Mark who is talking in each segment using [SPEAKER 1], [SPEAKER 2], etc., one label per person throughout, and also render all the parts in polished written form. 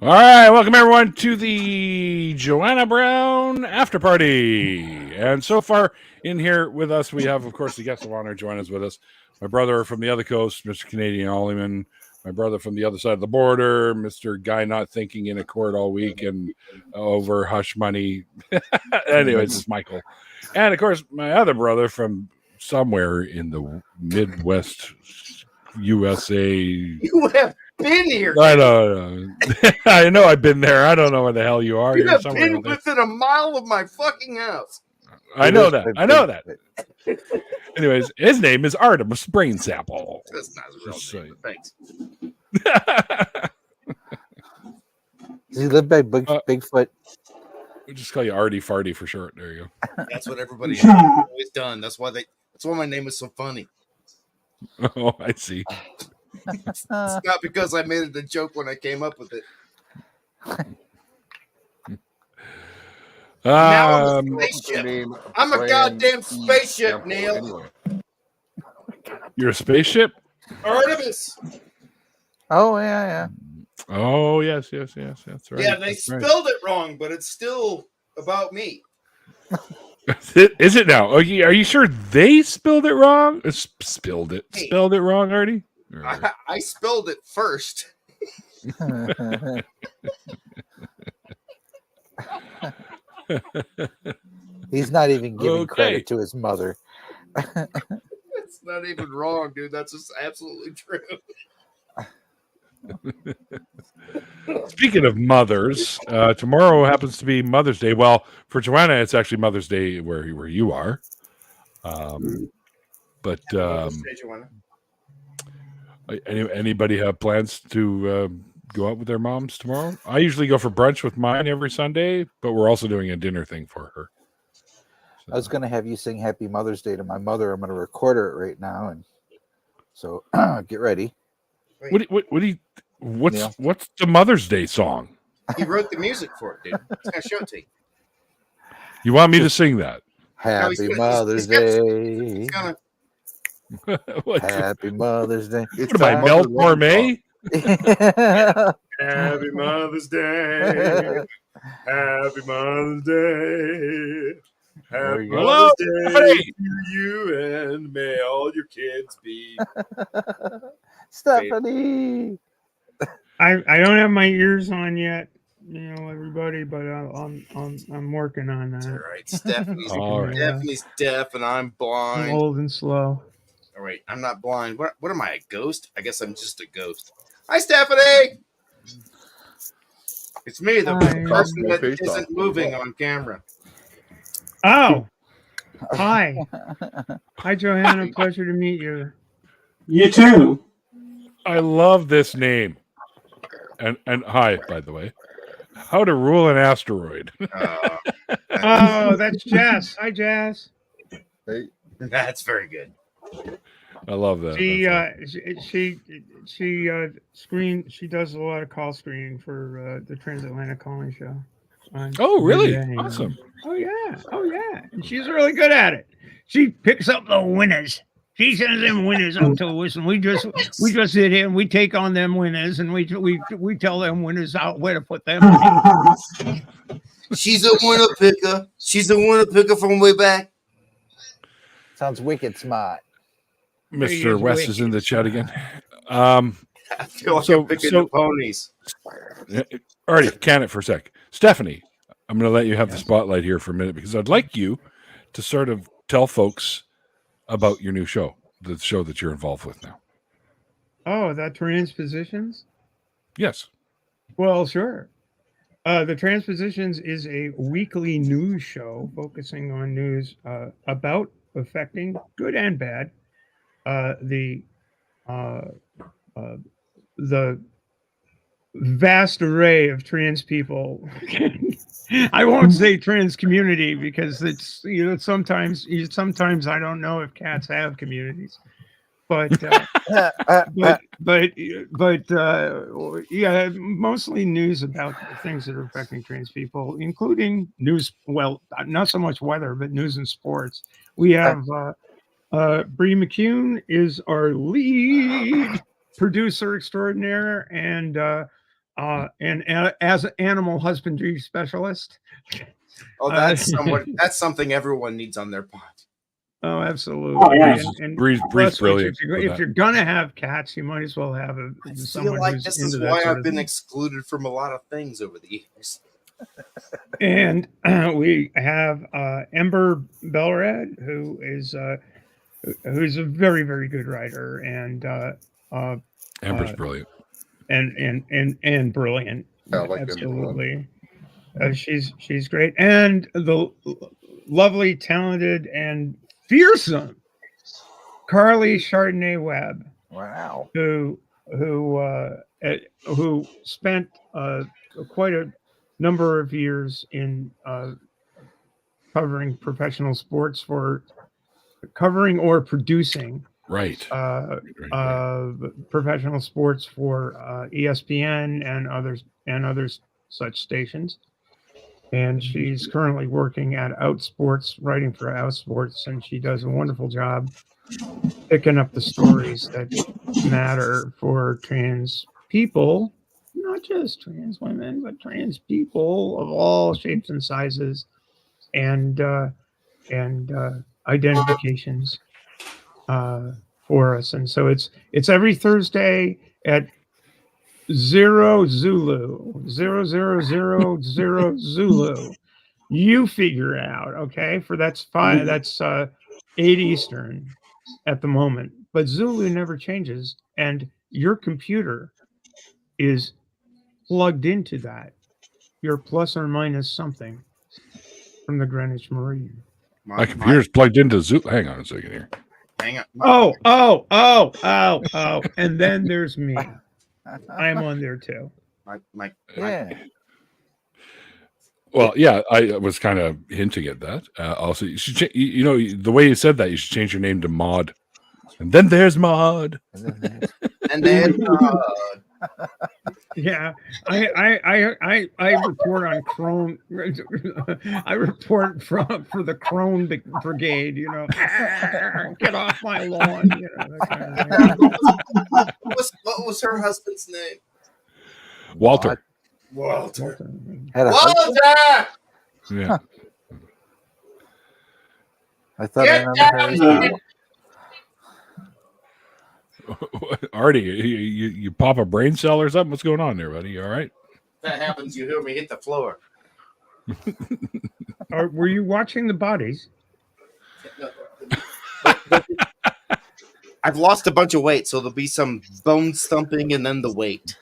[SPEAKER 1] All right, welcome everyone to the Johanna Browne after party. And so far in here with us, we have, of course, the guest of honor. Joanna's with us. My brother from the other coast, Mr. Canadian Olliman. My brother from the other side of the border, Mr. Guy not thinking in a court all week and over hush money. Anyways, it's Michael. And, of course, my other brother from somewhere in the Midwest USA.
[SPEAKER 2] You have been here.
[SPEAKER 1] I don't know. I know I've been there. I don't know where the hell you are.
[SPEAKER 2] You have
[SPEAKER 1] somewhere
[SPEAKER 2] been within a mile of my fucking house.
[SPEAKER 1] I know that. I know that. Anyways, his name is Artemis Brain Sample.
[SPEAKER 2] That's not his real name. Thanks.
[SPEAKER 3] Does he live by Bigfoot?
[SPEAKER 1] We'll just call you Artie Farty for short. There you
[SPEAKER 2] go. That's what everybody has always done. That's why my name is so funny.
[SPEAKER 1] Oh, I see.
[SPEAKER 2] It's not because I made it a joke when I came up with it. Now I'm a spaceship. I'm a goddamn spaceship, Neil. Anyway.
[SPEAKER 1] You're a spaceship?
[SPEAKER 2] Artemis.
[SPEAKER 3] Oh, yeah.
[SPEAKER 1] Oh, yes. That's right.
[SPEAKER 2] Yeah, they spelled it wrong, but it's still about me.
[SPEAKER 1] Is it now? Are you sure they spelled it wrong? Spelled it wrong, Artie?
[SPEAKER 2] I spelled it first.
[SPEAKER 3] He's not even giving credit to his mother.
[SPEAKER 2] It's not even wrong, dude. That's just absolutely true.
[SPEAKER 1] Speaking of mothers, tomorrow happens to be Mother's Day. Well, for Joanna, it's actually Mother's Day where you are. But anybody have plans to go out with their moms tomorrow? I usually go for brunch with mine every Sunday, but we're also doing a dinner thing for her. So.
[SPEAKER 3] I was going to have you sing Happy Mother's Day to my mother. I'm going to record her right now, and so get ready.
[SPEAKER 1] What's the Mother's Day song?
[SPEAKER 2] He wrote the music for it, dude. It's gonna show it to you.
[SPEAKER 1] You want me to sing that?
[SPEAKER 3] Happy Mother's Day. Happy Mother's Day.
[SPEAKER 1] What am I, Mel Gourmet?
[SPEAKER 2] Happy Mother's Day. Happy Mother's Day. Happy Mother's Day to you, and may all your kids be.
[SPEAKER 3] Stephanie.
[SPEAKER 4] I don't have my ears on yet, everybody, but I'm working on that.
[SPEAKER 2] All right, Stephanie's deaf, and I'm blind.
[SPEAKER 4] I'm old and slow.
[SPEAKER 2] All right, I'm not blind. What am I, a ghost? I guess I'm just a ghost. Hi, Stephanie. It's me, the person that isn't moving on camera.
[SPEAKER 4] Oh, hi. Hi, Johanna. Pleasure to meet you.
[SPEAKER 5] You too.
[SPEAKER 1] I love this name. And hi, by the way. How to rule an asteroid.
[SPEAKER 4] Oh, that's Jess. Hi, Jess.
[SPEAKER 2] Hey. That's very good.
[SPEAKER 1] I love that.
[SPEAKER 4] She does a lot of call screening for the Transatlantic Calling Show.
[SPEAKER 1] Oh, really? Awesome.
[SPEAKER 4] Oh yeah. And she's really good at it. She picks up the winners. She sends them winners up to us, and we just sit here and we take on them winners, and we tell them winners out where to put them.
[SPEAKER 2] She's a winner picker. She's a winner picker from way back.
[SPEAKER 3] Sounds wicked smart.
[SPEAKER 1] Mr. West is in the chat again.
[SPEAKER 2] I feel like I'm picking the ponies.
[SPEAKER 1] All right, can it for a sec. Stephanie, I'm going to let you have the spotlight here for a minute because I'd like you to sort of tell folks about your new show, the show that you're involved with now.
[SPEAKER 4] Oh, that Transpositions?
[SPEAKER 1] Yes.
[SPEAKER 4] Well, sure. The Transpositions is a weekly news show focusing on news about affecting, good and bad, the vast array of trans people. I won't say trans community because it's sometimes I don't know if cats have communities, but yeah, mostly news about things that are affecting trans people, including news. Well, not so much weather, but news and sports. We have Bree McCune is our lead producer extraordinaire, and and as an animal husbandry specialist.
[SPEAKER 2] Oh, that's something everyone needs on their pod.
[SPEAKER 4] Oh, absolutely.
[SPEAKER 5] Oh, yeah.
[SPEAKER 4] And
[SPEAKER 1] Bree's
[SPEAKER 4] plus,
[SPEAKER 1] brilliant.
[SPEAKER 4] if you're gonna have cats, you might as well have
[SPEAKER 2] I
[SPEAKER 4] someone
[SPEAKER 2] feel like
[SPEAKER 4] who's
[SPEAKER 2] this
[SPEAKER 4] into
[SPEAKER 2] is
[SPEAKER 4] that
[SPEAKER 2] why
[SPEAKER 4] sort
[SPEAKER 2] I've
[SPEAKER 4] of
[SPEAKER 2] been
[SPEAKER 4] thing.
[SPEAKER 2] excluded from a lot of things over the years.
[SPEAKER 4] And we have Ember Belrad, who's a very, very good writer and
[SPEAKER 1] Amber's brilliant.
[SPEAKER 4] and brilliant.
[SPEAKER 6] Yeah, I like Ember.
[SPEAKER 4] Absolutely. She's great, and the lovely, talented, and fearsome Carly Chardonnay Webb,
[SPEAKER 3] Wow.
[SPEAKER 4] who spent quite a number of years in covering professional sports covering or producing
[SPEAKER 1] Right.
[SPEAKER 4] professional sports for ESPN and others such stations. And she's currently working at Outsports, writing for Outsports, and she does a wonderful job picking up the stories that matter for trans people, not just trans women, but trans people of all shapes and sizes and identifications for us. And so it's every Thursday at 0 Zulu 0000 Zulu. You figure out, okay? For that's 8 Eastern at the moment, but Zulu never changes, and your computer is plugged into that. You're plus or minus something from the Greenwich Meridian.
[SPEAKER 1] My computer's plugged into Zoom. Hang on a second here.
[SPEAKER 2] Hang on.
[SPEAKER 4] Oh, and then there's me. I'm on there too.
[SPEAKER 3] Yeah.
[SPEAKER 1] Well, yeah, I was kind of hinting at that. Also, you should, the way you said that, you should change your name to Maud. And then there's Maud.
[SPEAKER 2] And then
[SPEAKER 4] Yeah, I report on Crone. I report for the Crone Brigade. Get off my lawn. That kind of thing.
[SPEAKER 2] what was her husband's name?
[SPEAKER 1] Walter.
[SPEAKER 2] Walter.
[SPEAKER 3] Had a
[SPEAKER 2] Walter!
[SPEAKER 1] Yeah.
[SPEAKER 3] I thought I remember his name.
[SPEAKER 1] Artie, you pop a brain cell or something? What's going on there, buddy? You all right?
[SPEAKER 2] That happens. You hear me hit the floor.
[SPEAKER 4] Were you watching the bodies?
[SPEAKER 2] I've lost a bunch of weight, so there'll be some bone thumping and then the weight.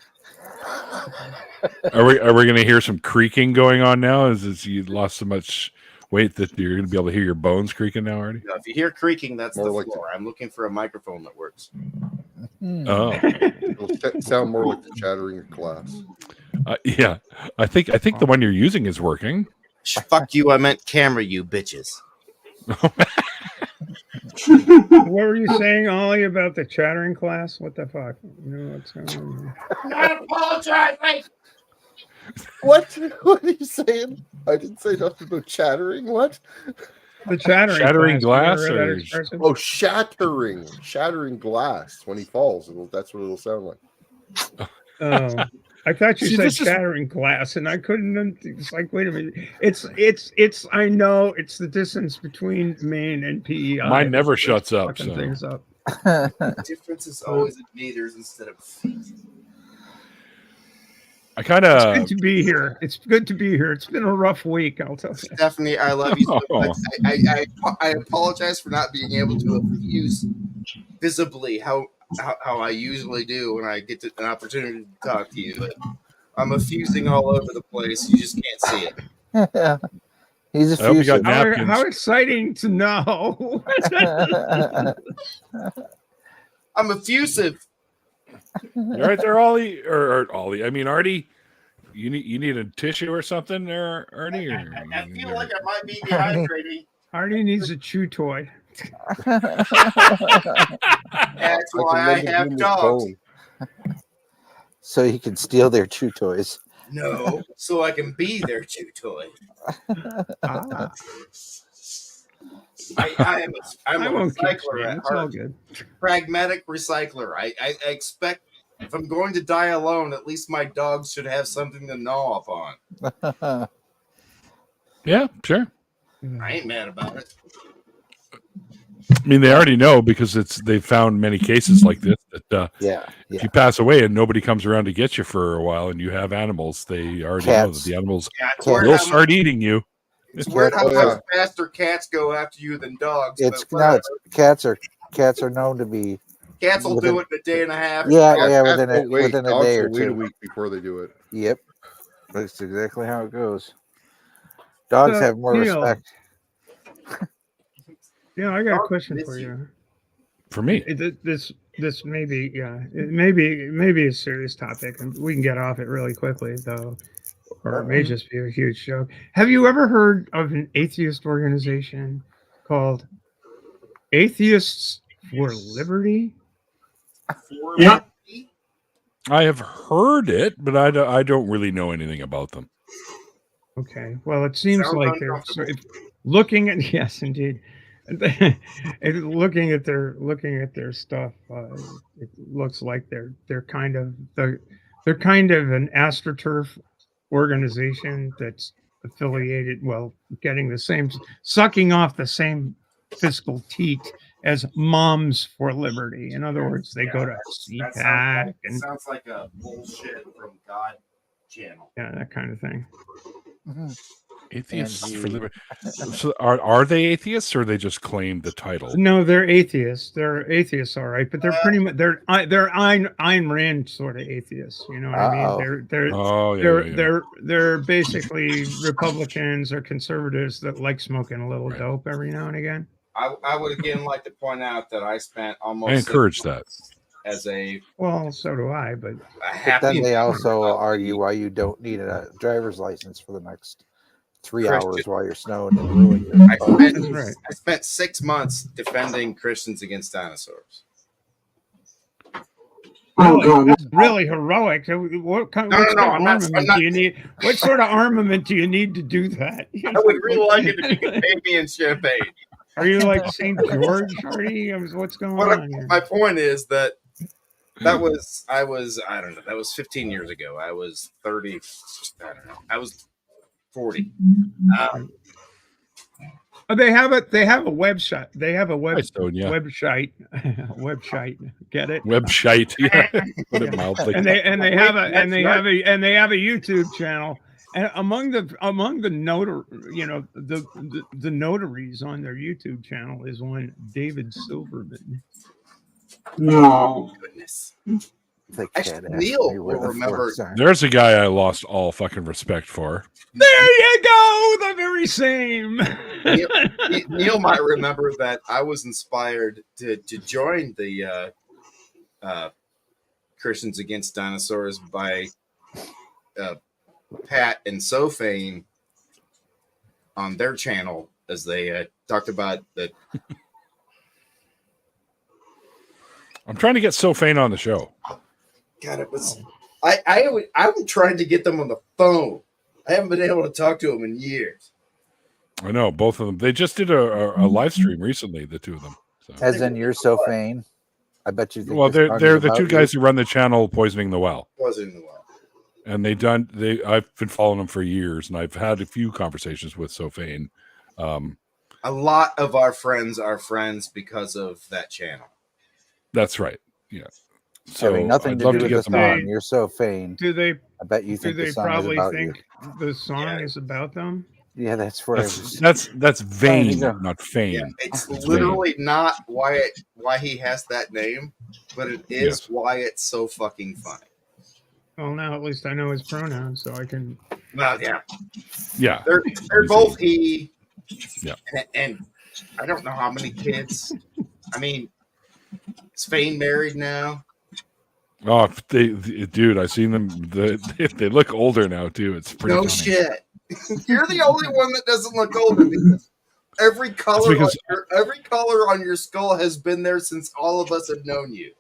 [SPEAKER 1] Are we going to hear some creaking going on now? Is you lost so much weight that you're going to be able to hear your bones creaking now, Artie?
[SPEAKER 2] No, if you hear creaking, that's
[SPEAKER 6] More
[SPEAKER 2] the
[SPEAKER 6] like
[SPEAKER 2] floor. I'm looking for a microphone that works.
[SPEAKER 1] Oh,
[SPEAKER 6] It'll sound more like the chattering glass.
[SPEAKER 1] yeah. I think the one you're using is working.
[SPEAKER 2] Fuck you! I meant camera, you bitches.
[SPEAKER 4] What were you saying, Ollie, about the chattering class? What the fuck? What's going on?
[SPEAKER 2] I apologize.
[SPEAKER 6] What? What are you saying? I didn't say nothing about chattering. What?
[SPEAKER 4] The chattering
[SPEAKER 1] glass
[SPEAKER 4] You ever heard
[SPEAKER 1] or-
[SPEAKER 4] that expression?
[SPEAKER 6] Oh, shattering glass. When he falls, that's what it'll sound like.
[SPEAKER 4] Oh, I thought you
[SPEAKER 1] See,
[SPEAKER 4] said
[SPEAKER 1] this is-
[SPEAKER 4] shattering glass, and I couldn't. It's like, wait a minute. It's. I know it's the distance between Maine and PEI.
[SPEAKER 1] Mine never
[SPEAKER 4] that's
[SPEAKER 1] shuts up.
[SPEAKER 4] fucking
[SPEAKER 1] So.
[SPEAKER 4] things up.
[SPEAKER 2] The difference is always in meters instead of feet.
[SPEAKER 1] I kind
[SPEAKER 4] It's
[SPEAKER 1] of.
[SPEAKER 4] good to be here. It's good to be here. It's been a rough week, I'll tell you.
[SPEAKER 2] Stephanie, I love you so
[SPEAKER 1] Oh.
[SPEAKER 2] much. I apologize for not being able to use visibly how I usually do when I get an opportunity to talk to you. But I'm effusing all over the place. You just can't see it.
[SPEAKER 3] He's
[SPEAKER 1] I hope you got
[SPEAKER 3] effusive.
[SPEAKER 1] napkins.
[SPEAKER 4] How exciting to know!
[SPEAKER 2] I'm effusive.
[SPEAKER 1] You all right there, Ollie? Or Ollie? I mean, Artie. You need a tissue or something there, Artie? Or,
[SPEAKER 2] I feel like I might be dehydrating.
[SPEAKER 4] Artie needs a chew toy.
[SPEAKER 2] That's why I have dogs.
[SPEAKER 3] So he can steal their chew toys.
[SPEAKER 2] No, so I can be their chew toy. I'm a
[SPEAKER 4] I won't keep
[SPEAKER 2] recycler
[SPEAKER 4] you.
[SPEAKER 2] at
[SPEAKER 4] It's all
[SPEAKER 2] heart.
[SPEAKER 4] good.
[SPEAKER 2] Pragmatic recycler. I expect if I'm going to die alone, at least my dogs should have something to gnaw upon.
[SPEAKER 1] Yeah, sure.
[SPEAKER 2] I ain't mad about it.
[SPEAKER 1] I mean, they already know because they've found many cases like this that
[SPEAKER 3] yeah.
[SPEAKER 1] if you pass away and nobody comes around to get you for a while and you have animals, they already know that the animals
[SPEAKER 2] Yeah, it's
[SPEAKER 3] Cats.
[SPEAKER 2] weird
[SPEAKER 1] will
[SPEAKER 2] how
[SPEAKER 1] start eating you.
[SPEAKER 2] It's weird how
[SPEAKER 6] Oh, yeah.
[SPEAKER 2] much faster cats go after you than dogs.
[SPEAKER 3] It's
[SPEAKER 2] but
[SPEAKER 3] no, it's cats are known to be.
[SPEAKER 2] cats will
[SPEAKER 3] within-
[SPEAKER 2] do it in a day and a half.
[SPEAKER 3] Yeah,
[SPEAKER 6] Yeah,
[SPEAKER 3] yeah,
[SPEAKER 6] cats
[SPEAKER 3] within
[SPEAKER 6] won't wait.
[SPEAKER 3] a
[SPEAKER 6] Dogs
[SPEAKER 3] day
[SPEAKER 6] will
[SPEAKER 3] or
[SPEAKER 6] wait a
[SPEAKER 3] two.
[SPEAKER 6] week before they do it.
[SPEAKER 3] Yep, that's exactly how it goes. Dogs have more
[SPEAKER 4] Neil.
[SPEAKER 3] respect.
[SPEAKER 4] Yeah, I got a question for you.
[SPEAKER 1] For me,
[SPEAKER 4] This may be it may be a serious topic, and we can get off it really quickly though, or it may just be a huge joke. Have you ever heard of an atheist organization called Atheists for Liberty?
[SPEAKER 5] Yeah.
[SPEAKER 1] I have heard it, but I don't really know anything about them.
[SPEAKER 4] Okay, well, it seems
[SPEAKER 2] Sounds
[SPEAKER 4] like they're
[SPEAKER 2] uncomfortable.
[SPEAKER 4] looking at yes, indeed. And looking at their stuff, it looks like they're kind of an astroturf organization that's affiliated, well, getting the same, sucking off the same fiscal teat as Moms for Liberty. In other words, they go to CPAC and
[SPEAKER 2] sounds like a bullshit from God channel.
[SPEAKER 4] yeah, that kind of thing.
[SPEAKER 1] Atheists
[SPEAKER 3] And
[SPEAKER 1] for
[SPEAKER 3] the-
[SPEAKER 1] Liberty. So are they atheists or they just claim the title?
[SPEAKER 4] No, they're atheists. They're atheists, all right, but they're pretty much they're Ayn Rand sort of atheists. You know what I
[SPEAKER 3] Uh-oh.
[SPEAKER 4] mean? They're
[SPEAKER 1] Oh, yeah.
[SPEAKER 4] they're basically Republicans or conservatives that like smoking a little
[SPEAKER 1] Right.
[SPEAKER 4] dope every now and again.
[SPEAKER 2] I would again like to point out that I spent almost
[SPEAKER 1] I encourage
[SPEAKER 2] 6
[SPEAKER 1] that.
[SPEAKER 2] months as a
[SPEAKER 4] Well, so do I, but
[SPEAKER 2] happy.
[SPEAKER 3] But then they also argue why you don't need a driver's license for the next 3
[SPEAKER 2] Christian.
[SPEAKER 3] hours while you're snowing and ruining your
[SPEAKER 2] I
[SPEAKER 3] car.
[SPEAKER 2] spent,
[SPEAKER 4] That's right.
[SPEAKER 2] I spent 6 months defending Christians against dinosaurs.
[SPEAKER 5] Oh,
[SPEAKER 4] really,
[SPEAKER 5] God.
[SPEAKER 4] that's really heroic. So what kind
[SPEAKER 2] No,
[SPEAKER 4] what
[SPEAKER 2] no,
[SPEAKER 4] sort of
[SPEAKER 2] I'm not-
[SPEAKER 4] armament do you need? What sort of armament do you need to do that? You
[SPEAKER 2] I
[SPEAKER 4] know,
[SPEAKER 2] would really like it if you could pay me in champagne.
[SPEAKER 4] Are you like St. George, Hardy? What's going on here?
[SPEAKER 2] My point is that I don't know, that was 15 years ago. I was 30, I don't know. I was 40.
[SPEAKER 4] They have a website. They have a
[SPEAKER 1] Hi, Stone, yeah.
[SPEAKER 4] website. Website. Get it?
[SPEAKER 1] Website. Yeah. Put it mildly.
[SPEAKER 4] And they have a YouTube channel. And among the the notaries on their YouTube channel is one David Silverman.
[SPEAKER 5] No.
[SPEAKER 2] Goodness.
[SPEAKER 3] They
[SPEAKER 2] Actually,
[SPEAKER 3] can't ask
[SPEAKER 2] Neil
[SPEAKER 3] me where
[SPEAKER 2] will
[SPEAKER 3] the
[SPEAKER 2] remember-
[SPEAKER 3] forks are.
[SPEAKER 1] There's a guy I lost all fucking respect for.
[SPEAKER 4] There you go, the very same.
[SPEAKER 2] Neil might remember that I was inspired to join the Christians Against Dinosaurs by Pat and Sophane on their channel as they talked about that.
[SPEAKER 1] I'm trying to get Sophane on the show.
[SPEAKER 2] God, it was. I'm trying to get them on the phone. I haven't been able to talk to them in years.
[SPEAKER 1] I know both of them. They just did a live stream recently. The two of them. So.
[SPEAKER 3] As in, you're so vain. I bet you think
[SPEAKER 1] Well,
[SPEAKER 3] this
[SPEAKER 1] they're
[SPEAKER 3] song
[SPEAKER 1] the
[SPEAKER 3] is about
[SPEAKER 1] two
[SPEAKER 3] you.
[SPEAKER 1] guys who run the channel Poisoning the Well,
[SPEAKER 2] Wasn't in the well.
[SPEAKER 1] and I've been following them for years, and I've had a few conversations with Sophane.
[SPEAKER 2] A lot of our friends are friends because of that channel.
[SPEAKER 1] That's right. Yeah.
[SPEAKER 3] Having nothing
[SPEAKER 1] I'd
[SPEAKER 3] to
[SPEAKER 1] love
[SPEAKER 3] do
[SPEAKER 1] to
[SPEAKER 3] with the
[SPEAKER 1] get them on.
[SPEAKER 3] song. You're so vain.
[SPEAKER 4] Do they
[SPEAKER 3] I bet you think the song is
[SPEAKER 4] probably
[SPEAKER 3] about
[SPEAKER 4] think the song is about them?
[SPEAKER 3] you. Yeah, that's where I was.
[SPEAKER 1] That's vain,
[SPEAKER 3] go.
[SPEAKER 1] not fame.
[SPEAKER 2] Yeah, it's
[SPEAKER 1] It's
[SPEAKER 2] literally not why he has that name, but it is
[SPEAKER 1] Yes.
[SPEAKER 2] why it's so fucking funny.
[SPEAKER 4] Well, now at least I know his pronouns, so I can.
[SPEAKER 2] Well, yeah,
[SPEAKER 1] Yeah.
[SPEAKER 2] they're both he.
[SPEAKER 1] Yeah.
[SPEAKER 2] And I don't know how many kids. I mean, is Fane married now?
[SPEAKER 1] Oh, dude, I seen them. They look older now too. It's pretty.
[SPEAKER 2] No
[SPEAKER 1] funny.
[SPEAKER 2] shit. You're the only one that doesn't look older because every color on your skull has been there since all of us have known you.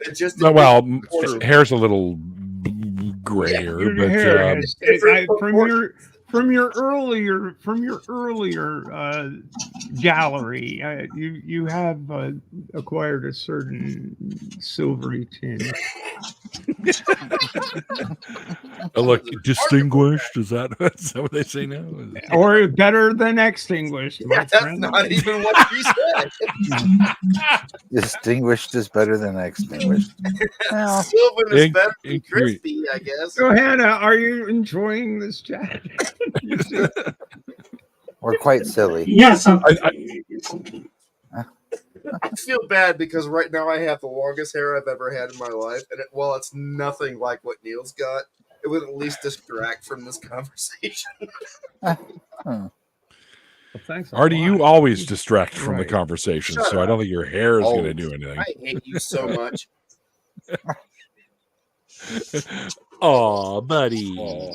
[SPEAKER 2] It just
[SPEAKER 1] Well,
[SPEAKER 2] True.
[SPEAKER 1] hair's a little grayer,
[SPEAKER 4] Your
[SPEAKER 1] but
[SPEAKER 4] hair has,
[SPEAKER 2] different
[SPEAKER 4] from your earlier gallery, you have acquired a certain silvery tinge.
[SPEAKER 1] Look, distinguished. Is that what they say now?
[SPEAKER 4] Or better than extinguished, my
[SPEAKER 2] Yeah, that's
[SPEAKER 4] friend.
[SPEAKER 2] not even what you said.
[SPEAKER 3] Distinguished is better than extinguished. Well,
[SPEAKER 2] Sylvan is better than
[SPEAKER 1] Inc-
[SPEAKER 2] crispy, I guess.
[SPEAKER 4] Johanna, are you enjoying this chat?
[SPEAKER 3] we're quite silly.
[SPEAKER 5] Yes.
[SPEAKER 2] I feel bad because right now I have the longest hair I've ever had in my life, and while it's nothing like what Neil's got, it would at least distract from this conversation.
[SPEAKER 3] Hmm.
[SPEAKER 4] Well, thanks a
[SPEAKER 1] Artie,
[SPEAKER 4] lot.
[SPEAKER 1] you always distract from the
[SPEAKER 4] Right.
[SPEAKER 1] conversation,
[SPEAKER 2] Shut
[SPEAKER 1] so I
[SPEAKER 2] up.
[SPEAKER 1] don't think your hair is going to
[SPEAKER 6] Always.
[SPEAKER 1] do anything.
[SPEAKER 2] I hate you so much.
[SPEAKER 1] Oh, buddy.
[SPEAKER 6] Oh,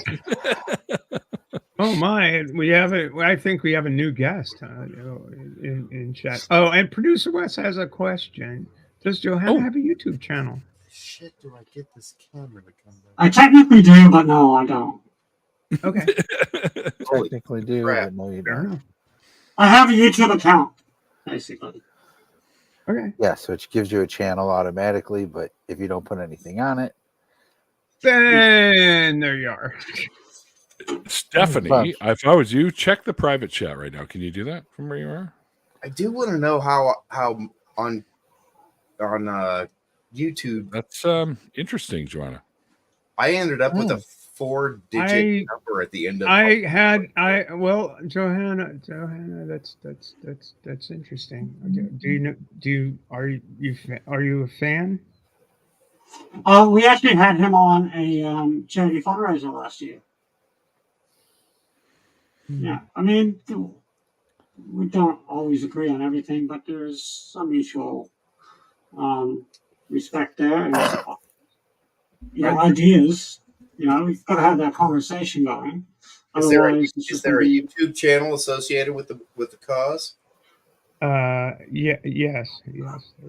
[SPEAKER 4] Oh my, we have a. I think we have a new guest in chat. Oh, and producer Wes has a question. Does Johanna have a YouTube channel?
[SPEAKER 2] Shit, do I get this camera to come back?
[SPEAKER 5] I technically do, but no, I don't.
[SPEAKER 4] Okay,
[SPEAKER 3] Technically do,
[SPEAKER 2] crap.
[SPEAKER 3] but no, you
[SPEAKER 4] fair
[SPEAKER 3] don't.
[SPEAKER 4] enough.
[SPEAKER 5] I have a YouTube account, basically.
[SPEAKER 4] Okay,
[SPEAKER 3] Yes, which gives you a channel automatically, but if you don't put anything on it,
[SPEAKER 4] then there you are.
[SPEAKER 1] Stephanie, if I was you, check the private chat right now. Can you do that from where you are?
[SPEAKER 2] I do want to know how on YouTube
[SPEAKER 1] That's interesting, Joanna.
[SPEAKER 2] I ended up with a 4-digit number at the end of.
[SPEAKER 4] Well, Johanna, that's interesting. Are you a fan?
[SPEAKER 5] We actually had him on a charity fundraiser last year. Yeah, I mean, we don't always agree on everything, but there's some mutual respect there, and ideas. We've got to have that conversation going.
[SPEAKER 2] Is there a YouTube channel associated with the cause?
[SPEAKER 4] Yes.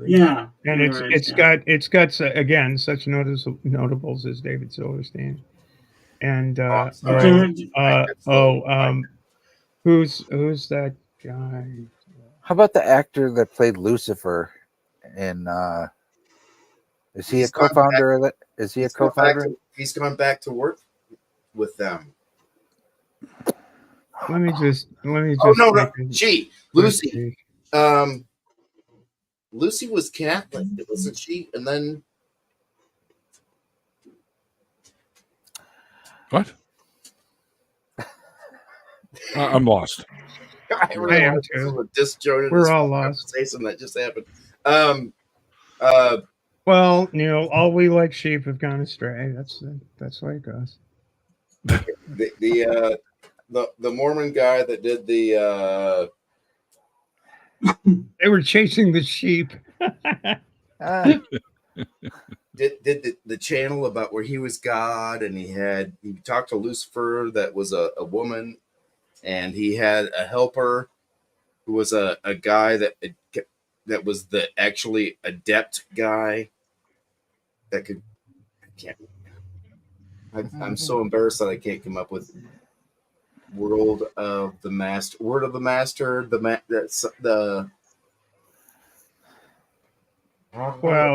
[SPEAKER 5] Yeah,
[SPEAKER 4] And it's got again such notables as David Silverstein, and who's that guy?
[SPEAKER 3] how about the actor that played Lucifer in is he a co-founder of it? Is he a co-founder?
[SPEAKER 2] He's gone back to work with them.
[SPEAKER 4] Let me just.
[SPEAKER 2] Oh no! Lucy. Lucy was Catholic, wasn't she? And then
[SPEAKER 1] What? I'm lost.
[SPEAKER 2] I
[SPEAKER 4] am too.
[SPEAKER 2] We're
[SPEAKER 4] all lost.
[SPEAKER 2] Conversation that just happened.
[SPEAKER 4] Well, Neil, all we like sheep have gone astray. That's the way it goes.
[SPEAKER 2] The Mormon guy that did the
[SPEAKER 4] they were chasing the sheep.
[SPEAKER 2] did the channel about where he was God, and he talked to Lucifer that was a woman, and he had a helper who was a guy that was the actually adept guy that could. I'm so embarrassed that I can't come up with word of the master.
[SPEAKER 4] Well,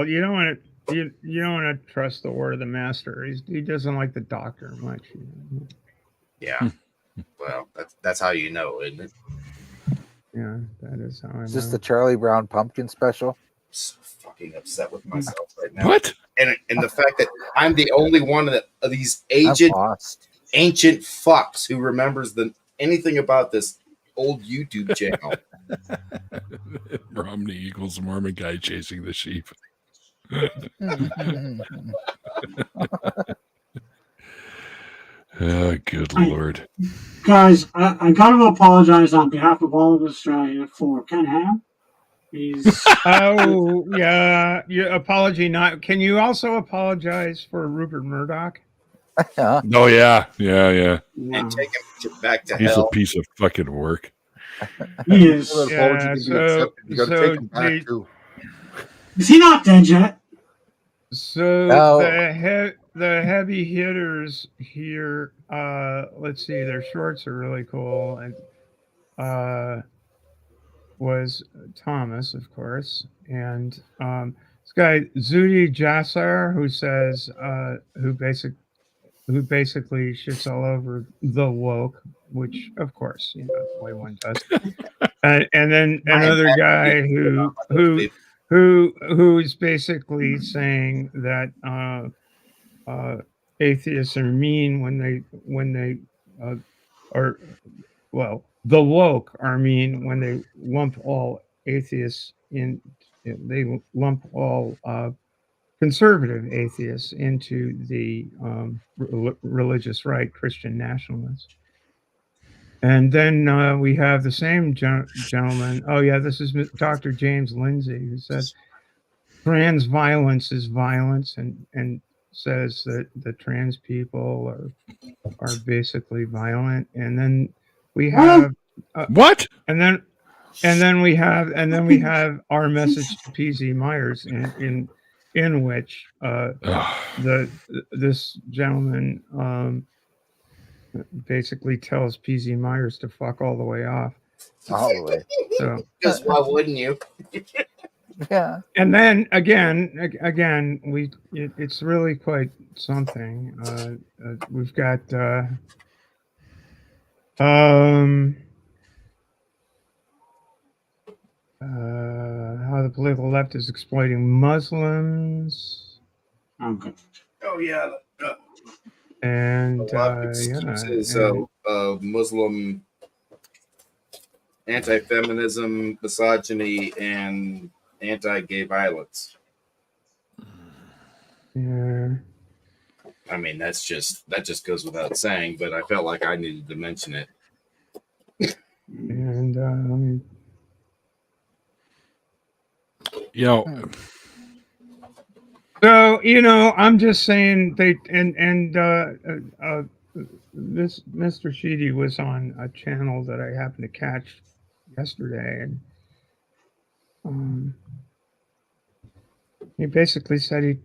[SPEAKER 4] you don't want to trust the word of the master. He doesn't like the doctor much.
[SPEAKER 2] Yeah. Well, that's how you know, isn't it?
[SPEAKER 4] Yeah, that is how I know.
[SPEAKER 3] Is this the Charlie Brown pumpkin special?
[SPEAKER 2] I'm so fucking upset with myself right now.
[SPEAKER 1] What?
[SPEAKER 2] And the fact that I'm the only one of these
[SPEAKER 3] I'm
[SPEAKER 2] ancient fucks who remembers anything about this old YouTube channel.
[SPEAKER 1] Romney equals Mormon guy chasing the sheep. Oh, good Lord.
[SPEAKER 5] Guys, I got to apologize on behalf of all of Australia for Ken Ham.
[SPEAKER 4] Oh, yeah. Your apology not. Can you also apologize for Rupert Murdoch?
[SPEAKER 3] Yeah.
[SPEAKER 1] Oh, yeah.
[SPEAKER 2] And take him back to
[SPEAKER 1] He's
[SPEAKER 2] hell.
[SPEAKER 1] a piece of fucking work.
[SPEAKER 5] He is.
[SPEAKER 6] Apology can be accepted. You got to take him back too.
[SPEAKER 5] Is he not dead yet?
[SPEAKER 4] So
[SPEAKER 3] No.
[SPEAKER 4] the heavy hitters here. Let's see, their shorts are really cool, and was Thomas, of course, and this guy Zudi Jassar, who says who basically shits all over the woke, which of course the way one does. And then another guy who's basically saying that atheists are mean when they are, well, the woke are mean when they lump all atheists in. They lump all conservative atheists into the religious right, Christian nationalists. And then we have the same gentleman. Oh, yeah, this is Dr. James Lindsay, who says trans violence is violence, and says that the trans people are basically violent. And then we have
[SPEAKER 1] What?
[SPEAKER 4] And then we have our message to PZ Myers, in which this gentleman basically tells PZ Myers to fuck all the way off.
[SPEAKER 3] All the way.
[SPEAKER 4] So,
[SPEAKER 2] Because why wouldn't you?
[SPEAKER 3] Yeah.
[SPEAKER 4] and then again, it's really quite something. We've got how the political left is exploiting Muslims.
[SPEAKER 5] Okay.
[SPEAKER 2] Oh yeah.
[SPEAKER 4] And
[SPEAKER 2] excuses Muslim anti-feminism, misogyny, and anti-gay violence.
[SPEAKER 4] Yeah.
[SPEAKER 2] I mean, that just goes without saying, but I felt like I needed to mention it.
[SPEAKER 4] And let me. So I'm just saying this Mr. Sheedy was on a channel that I happened to catch yesterday, and he basically said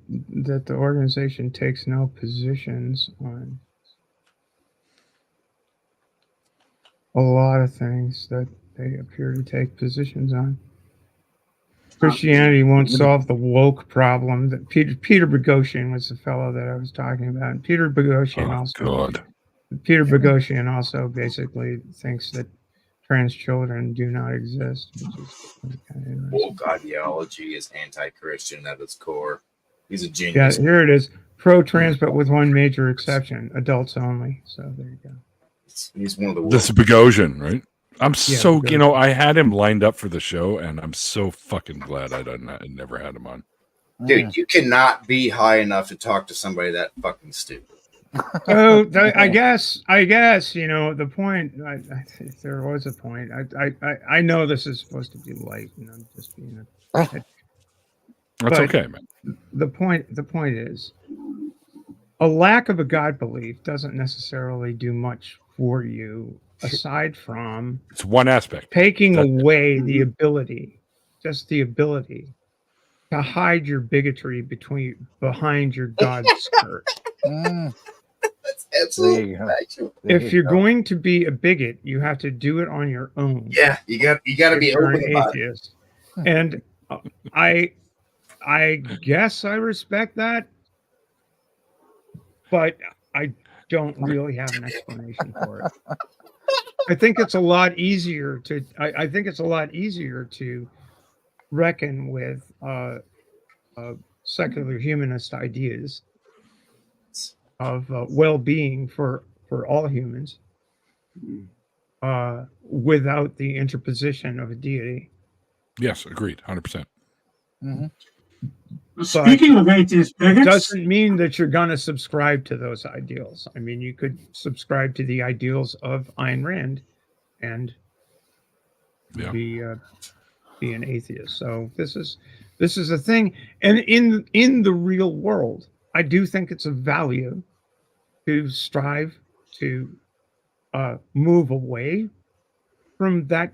[SPEAKER 4] that the organization takes no positions on a lot of things that they appear to take positions on. Christianity won't solve the woke problem. That Peter Boghossian was the fellow that I was talking about. And Peter Boghossian also basically thinks that trans children do not exist, which is kind of interesting.
[SPEAKER 2] Woke ideology is anti-Christian at its core. He's a genius.
[SPEAKER 4] Yeah, here it is. Pro-trans, but with one major exception: adults only. So there you go.
[SPEAKER 2] He's one of the.
[SPEAKER 1] This is Boghossian, right? I had him lined up for the show, and I'm so fucking glad I never had him on.
[SPEAKER 2] Dude, you cannot be high enough to talk to somebody that fucking stupid.
[SPEAKER 4] So I guess the point. If there was a point, I know this is supposed to be light, and I'm just being
[SPEAKER 1] That's okay, man.
[SPEAKER 4] The point is, a lack of a God belief doesn't necessarily do much for you, aside from
[SPEAKER 1] it's one aspect
[SPEAKER 4] taking away the ability to hide your bigotry behind your God skirt.
[SPEAKER 2] That's absolutely factual.
[SPEAKER 4] If you're going to be a bigot, you have to do it on your own.
[SPEAKER 2] Yeah, you got to be open
[SPEAKER 4] an
[SPEAKER 2] about
[SPEAKER 4] atheist. And I guess I respect that, but I don't really have an explanation for it. I think it's a lot easier to. I think it's a lot easier to reckon with secular humanist ideas of well-being for all humans, without the interposition of a deity.
[SPEAKER 1] Yes, agreed, 100%.
[SPEAKER 3] Mm-hmm.
[SPEAKER 5] Speaking of atheist bigots,
[SPEAKER 4] Doesn't mean that you're going to subscribe to those ideals. I mean, you could subscribe to the ideals of Ayn Rand and be an atheist. So this is a thing, and in the real world, I do think it's a value to strive to move away from that,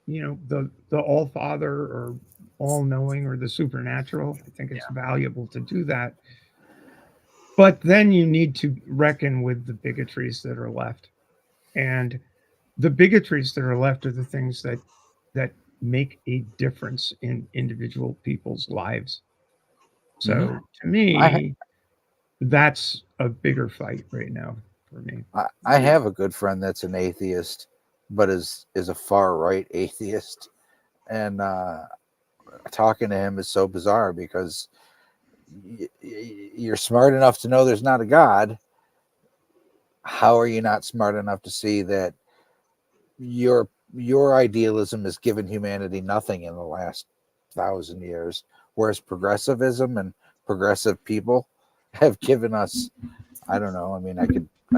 [SPEAKER 4] the all father or all knowing or the supernatural. I think it's valuable to do that. But then you need to reckon with the bigotries that are left. And the bigotries that are left are the things that make a difference in individual people's lives. So to me, that's a bigger fight right now for me.
[SPEAKER 3] I have a good friend that's an atheist, but is a far right atheist, and talking to him is so bizarre because you're smart enough to know there's not a God. How are you not smart enough to see that your idealism has given humanity nothing in the last 1,000 years, whereas progressivism and progressive people have given us, I don't know. I mean, I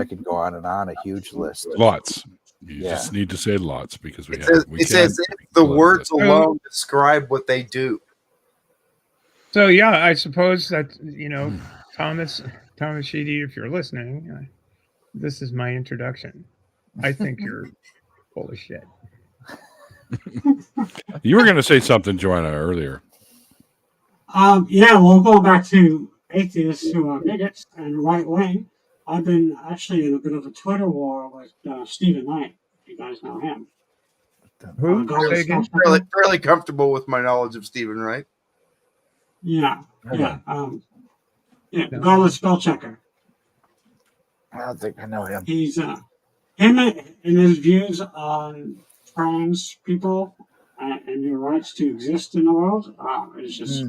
[SPEAKER 3] could go on and on, a huge list.
[SPEAKER 1] Lots. You just need to say lots because we
[SPEAKER 2] It says the words alone describe what they do.
[SPEAKER 4] So yeah, I suppose that Thomas Sheedy, if you're listening, this is my introduction. I think you're full of shit.
[SPEAKER 1] You were going to say something, Joanna, earlier.
[SPEAKER 5] Yeah, well, going back to atheists who are bigots and right wing, I've been actually in a bit of a Twitter war with Stephen Knight. If you guys know him.
[SPEAKER 4] Who?
[SPEAKER 2] Fairly comfortable with my knowledge of Stephen Wright.
[SPEAKER 5] Yeah. Godless spell checker.
[SPEAKER 3] I don't think I know him.
[SPEAKER 5] He's him and his views on trans people and their rights to exist in the world. It's just,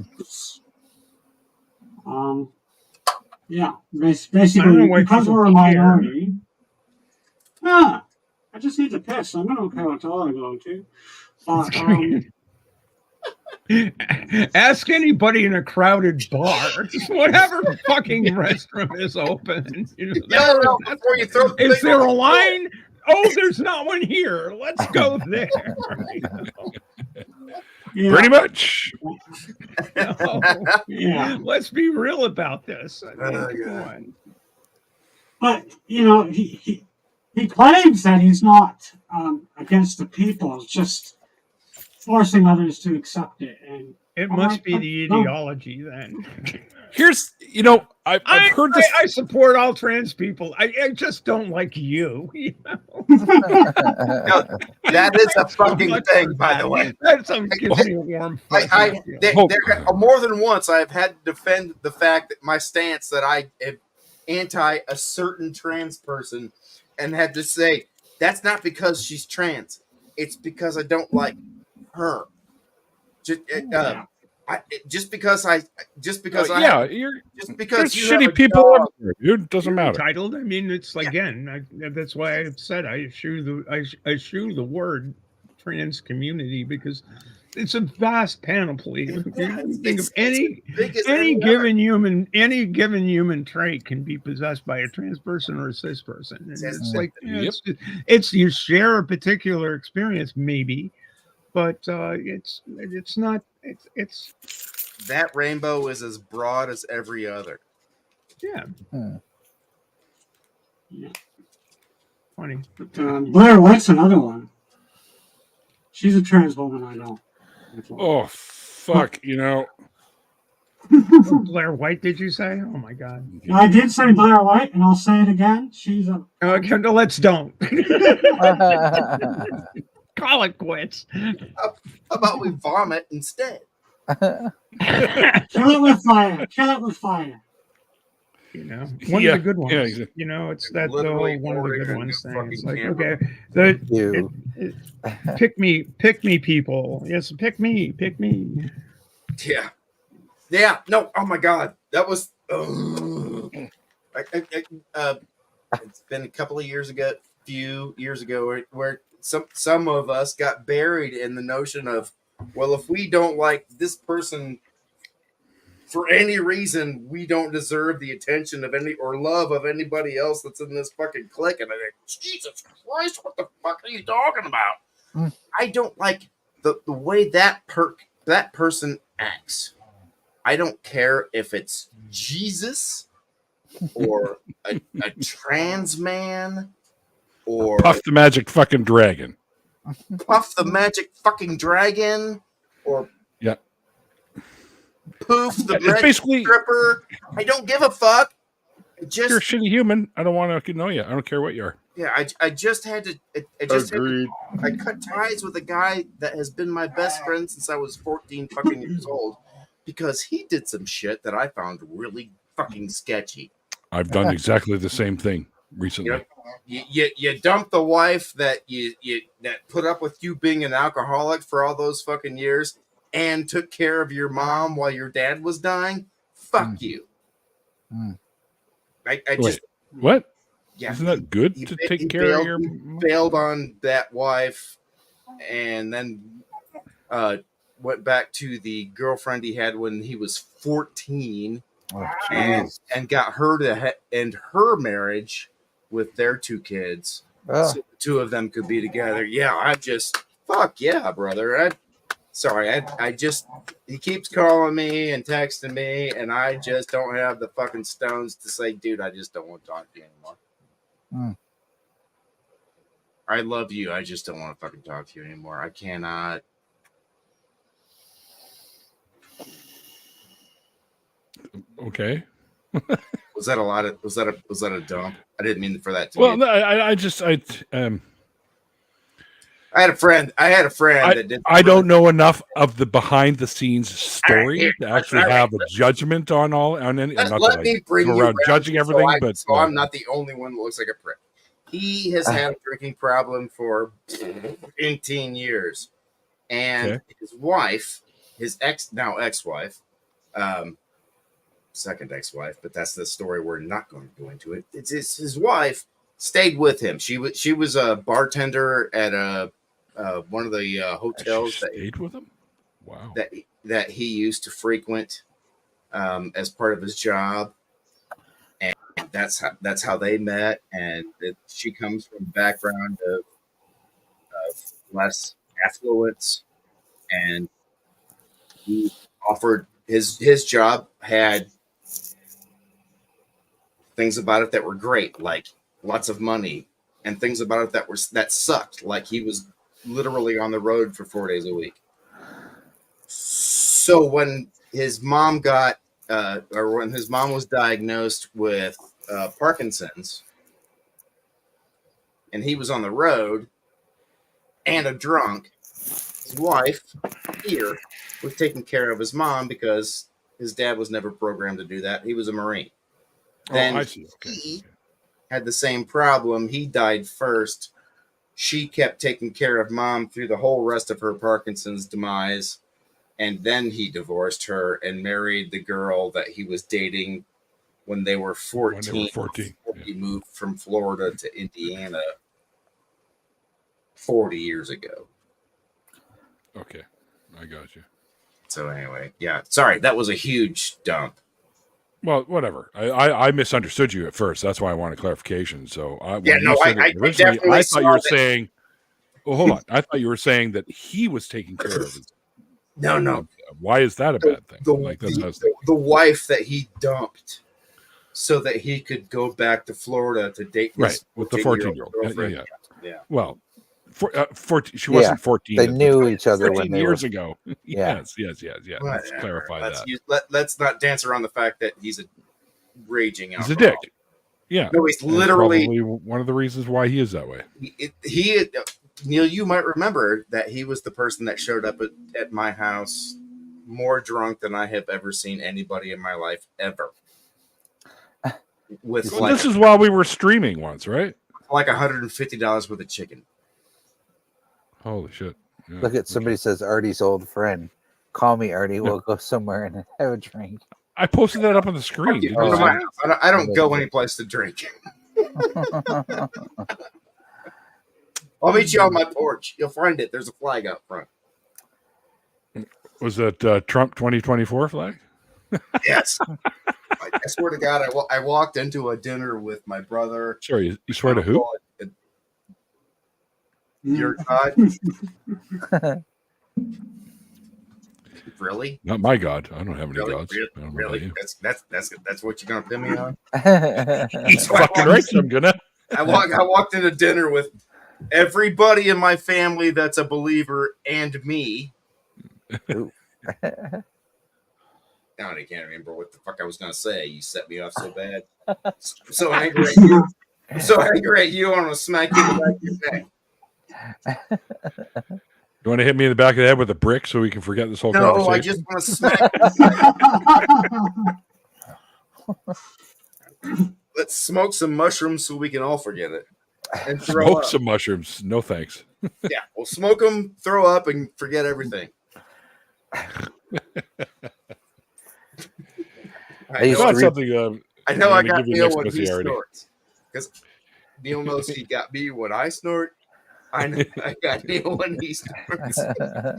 [SPEAKER 5] basically because we're a minority. I just need to piss. I'm going to go to all I'm going to.
[SPEAKER 4] Ask anybody in a crowded bar, whatever fucking restroom is open.
[SPEAKER 2] Before you throw
[SPEAKER 4] is there a line? Oh, there's not one here. Let's go there.
[SPEAKER 1] Pretty much.
[SPEAKER 4] Let's be real about this. Come on.
[SPEAKER 5] But he claims that he's not against the people. It's just forcing others to accept it, and
[SPEAKER 4] it must be the ideology then.
[SPEAKER 1] Here's, I've heard this.
[SPEAKER 4] I support all trans people. I just don't like you.
[SPEAKER 2] That is a fucking thing, by the way.
[SPEAKER 4] That's gives me a warm.
[SPEAKER 2] More than once, I've had to defend the fact that my stance that I am anti a certain trans person, and had to say that's not because she's trans. It's because I don't like her. Just because
[SPEAKER 1] you're shitty people everywhere, dude. Doesn't matter.
[SPEAKER 4] Entitled. I mean, it's again. That's why I said I eschew the word trans community because it's a vast panoply. Think of any given human trait can be possessed by a trans person or a cis person. And it's like it's you share a particular experience, maybe. But it's not. It's
[SPEAKER 2] that rainbow is as broad as every other.
[SPEAKER 4] Yeah. Funny.
[SPEAKER 5] But, Blair White's another one. She's a trans woman. I know.
[SPEAKER 1] Oh fuck!
[SPEAKER 4] Blair White, did you say? Oh my god!
[SPEAKER 5] I did say Blair White, and I'll say it again. She's a.
[SPEAKER 4] Okay, no, let's don't. Call it quits.
[SPEAKER 2] How about we vomit instead?
[SPEAKER 5] Kill it with fire. Kill it with fire.
[SPEAKER 4] One of the good ones. Yeah, exactly. It's that one of the good ones thing. It's like, okay, pick me, people. Yes, pick me.
[SPEAKER 2] Yeah. No. Oh my God, that was. It's been a couple of years ago, where some of us got buried in the notion of, well, if we don't like this person for any reason, we don't deserve the attention of any or love of anybody else that's in this fucking clique. And I think, Jesus Christ, what the fuck are you talking about? I don't like the way that person acts. I don't care if it's Jesus or a trans man. Or
[SPEAKER 1] Puff the Magic fucking Dragon.
[SPEAKER 2] Puff the Magic fucking Dragon. Or Poof the Magic Stripper. I don't give a fuck.
[SPEAKER 1] You're a shitty human. I don't want to know you. I don't care what you are.
[SPEAKER 2] Yeah, I just had to.
[SPEAKER 6] Agreed.
[SPEAKER 2] I cut ties with a guy that has been my best friend since I was 14 fucking years old, because he did some shit that I found really fucking sketchy.
[SPEAKER 1] I've done exactly the same thing recently.
[SPEAKER 2] You dump the wife that that put up with you being an alcoholic for all those fucking years and took care of your mom while your dad was dying. Fuck you. I
[SPEAKER 1] Wait,
[SPEAKER 2] just
[SPEAKER 1] what?
[SPEAKER 2] yeah.
[SPEAKER 1] Isn't that good to take care of your?
[SPEAKER 2] He bailed on that wife, and then went back to the girlfriend he had when he was 14, and got her to end her marriage with their 2 kids. So the 2 of them could be together. Yeah, I just fuck yeah, brother. I just he keeps calling me and texting me, and I just don't have the fucking stones to say, dude, I just don't want to talk to you anymore. I love you. I just don't want to fucking talk to you anymore. I cannot.
[SPEAKER 1] Okay.
[SPEAKER 2] Was that a lot of? Was that a dump? I didn't mean for that to.
[SPEAKER 1] Well,
[SPEAKER 2] be
[SPEAKER 1] no, I just
[SPEAKER 2] I had a friend. That did.
[SPEAKER 1] I don't know enough of the behind the scenes story to actually have a judgment on all on any.
[SPEAKER 2] Let me bring you around
[SPEAKER 1] judging everything, but
[SPEAKER 2] so I'm not the only one that looks like a prick. He has had a drinking problem for 18 years, and his wife, his ex-wife, second ex-wife, but that's the story we're not going to go into. It. It's his wife stayed with him. She was a bartender at one of the hotels that
[SPEAKER 1] stayed with him. Wow.
[SPEAKER 2] That he used to frequent as part of his job, and that's how they met. And she comes from a background of less affluence, and he offered his job had things about it that were great, like lots of money, and things about it that sucked, like he was literally on the road for 4 days a week. So when his mom when his mom was diagnosed with Parkinson's, and he was on the road and a drunk, his wife here was taking care of his mom because his dad was never programmed to do that. He was a Marine. Then
[SPEAKER 1] I see.
[SPEAKER 2] He had the same problem. He died first. She kept taking care of mom through the whole rest of her Parkinson's demise. And then he divorced her and married the girl that he was dating when they were 14. He moved from Florida to Indiana 40 years ago.
[SPEAKER 1] Okay. I got you.
[SPEAKER 2] So anyway, yeah. Sorry, that was a huge dump.
[SPEAKER 1] Well, whatever. I misunderstood you at first. That's why I wanted clarification. So
[SPEAKER 2] I definitely
[SPEAKER 1] I thought you were saying. Well, hold on. I thought you were saying that he was taking care of it.
[SPEAKER 2] No.
[SPEAKER 1] Why is that a bad thing?
[SPEAKER 2] The wife that he dumped so that he could go back to Florida to date his
[SPEAKER 1] with the 14-year-old.
[SPEAKER 2] Yeah.
[SPEAKER 1] Well, she wasn't 14.
[SPEAKER 3] They knew each other
[SPEAKER 1] 14
[SPEAKER 3] when
[SPEAKER 1] years
[SPEAKER 3] were...
[SPEAKER 1] ago. Yes. Let's clarify that.
[SPEAKER 2] Let's not dance around the fact that he's a raging alcoholic.
[SPEAKER 1] He's a dick. Yeah.
[SPEAKER 2] No, he's literally
[SPEAKER 1] one of the reasons why he is that way.
[SPEAKER 2] He Neil, you might remember that he was the person that showed up at my house more drunk than I have ever seen anybody in my life ever.
[SPEAKER 1] This is while we were streaming once, right?
[SPEAKER 2] Like $150 worth of chicken.
[SPEAKER 1] Holy shit. Yeah,
[SPEAKER 3] Look at somebody says Artie's old friend. Call me, Artie. We'll go somewhere and have a drink.
[SPEAKER 1] I posted that up on the screen.
[SPEAKER 2] I don't go anyplace to drink. I'll meet you on my porch. You'll find it. There's a flag out front.
[SPEAKER 1] Was that Trump 2024 flag?
[SPEAKER 2] Yes. I swear to God, I walked into a dinner with my brother.
[SPEAKER 1] Sorry, you swear to who?
[SPEAKER 2] Your God. Really?
[SPEAKER 1] Not my God. I don't have any gods.
[SPEAKER 2] Really? That's what you're gonna pin me on?
[SPEAKER 1] He's fucking right. I'm gonna.
[SPEAKER 2] I walked into dinner with everybody in my family that's a believer and me. Now I can't remember what the fuck I was gonna say. You set me off so bad. I'm so angry at you. I'm so angry at you. I'm gonna smack you in the back of your neck.
[SPEAKER 1] You want to hit me in the back of the head with a brick so we can forget this whole
[SPEAKER 2] No,
[SPEAKER 1] conversation?
[SPEAKER 2] I just want to smack you. Let's smoke some mushrooms so we can all forget it. And throw
[SPEAKER 1] Smoke
[SPEAKER 2] up.
[SPEAKER 1] some mushrooms. No thanks.
[SPEAKER 2] Yeah, we'll smoke them, throw up, and forget everything.
[SPEAKER 3] I used
[SPEAKER 1] It's not
[SPEAKER 3] to read-
[SPEAKER 1] something.
[SPEAKER 2] I know
[SPEAKER 1] I'm
[SPEAKER 2] I
[SPEAKER 1] gonna
[SPEAKER 2] got
[SPEAKER 1] give you
[SPEAKER 2] Neil
[SPEAKER 1] next
[SPEAKER 2] when he
[SPEAKER 1] speciality.
[SPEAKER 2] snorts. Because Neil knows he got me when I snort. I know I got Neil when he snorts.
[SPEAKER 3] I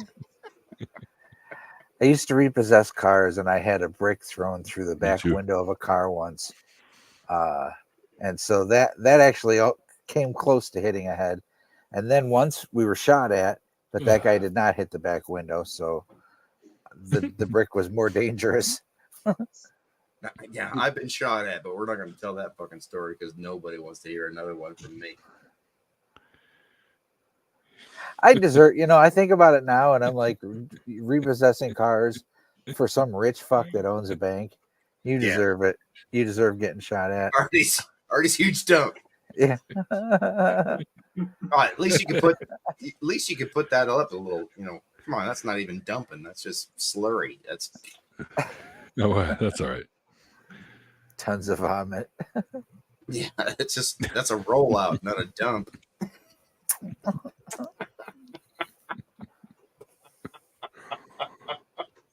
[SPEAKER 3] used to repossess cars, and I had a brick thrown through the back
[SPEAKER 1] too.
[SPEAKER 3] window of a car once, and so that actually came close to hitting a head. And then once we were shot at, but that guy did not hit the back window, so the brick was more dangerous.
[SPEAKER 2] Yeah, I've been shot at, but we're not going to tell that fucking story because nobody wants to hear another one from me.
[SPEAKER 3] I deserve, I think about it now, and I'm like, repossessing cars for some rich fuck that owns a bank. You deserve it. You deserve getting shot at.
[SPEAKER 2] Artie's huge dump.
[SPEAKER 3] Yeah.
[SPEAKER 2] All right, at least you can put that up a little. Come on, that's not even dumping. That's just slurry. That's
[SPEAKER 1] No, that's all right.
[SPEAKER 3] Tons of vomit.
[SPEAKER 2] yeah. That's a rollout, not a dump.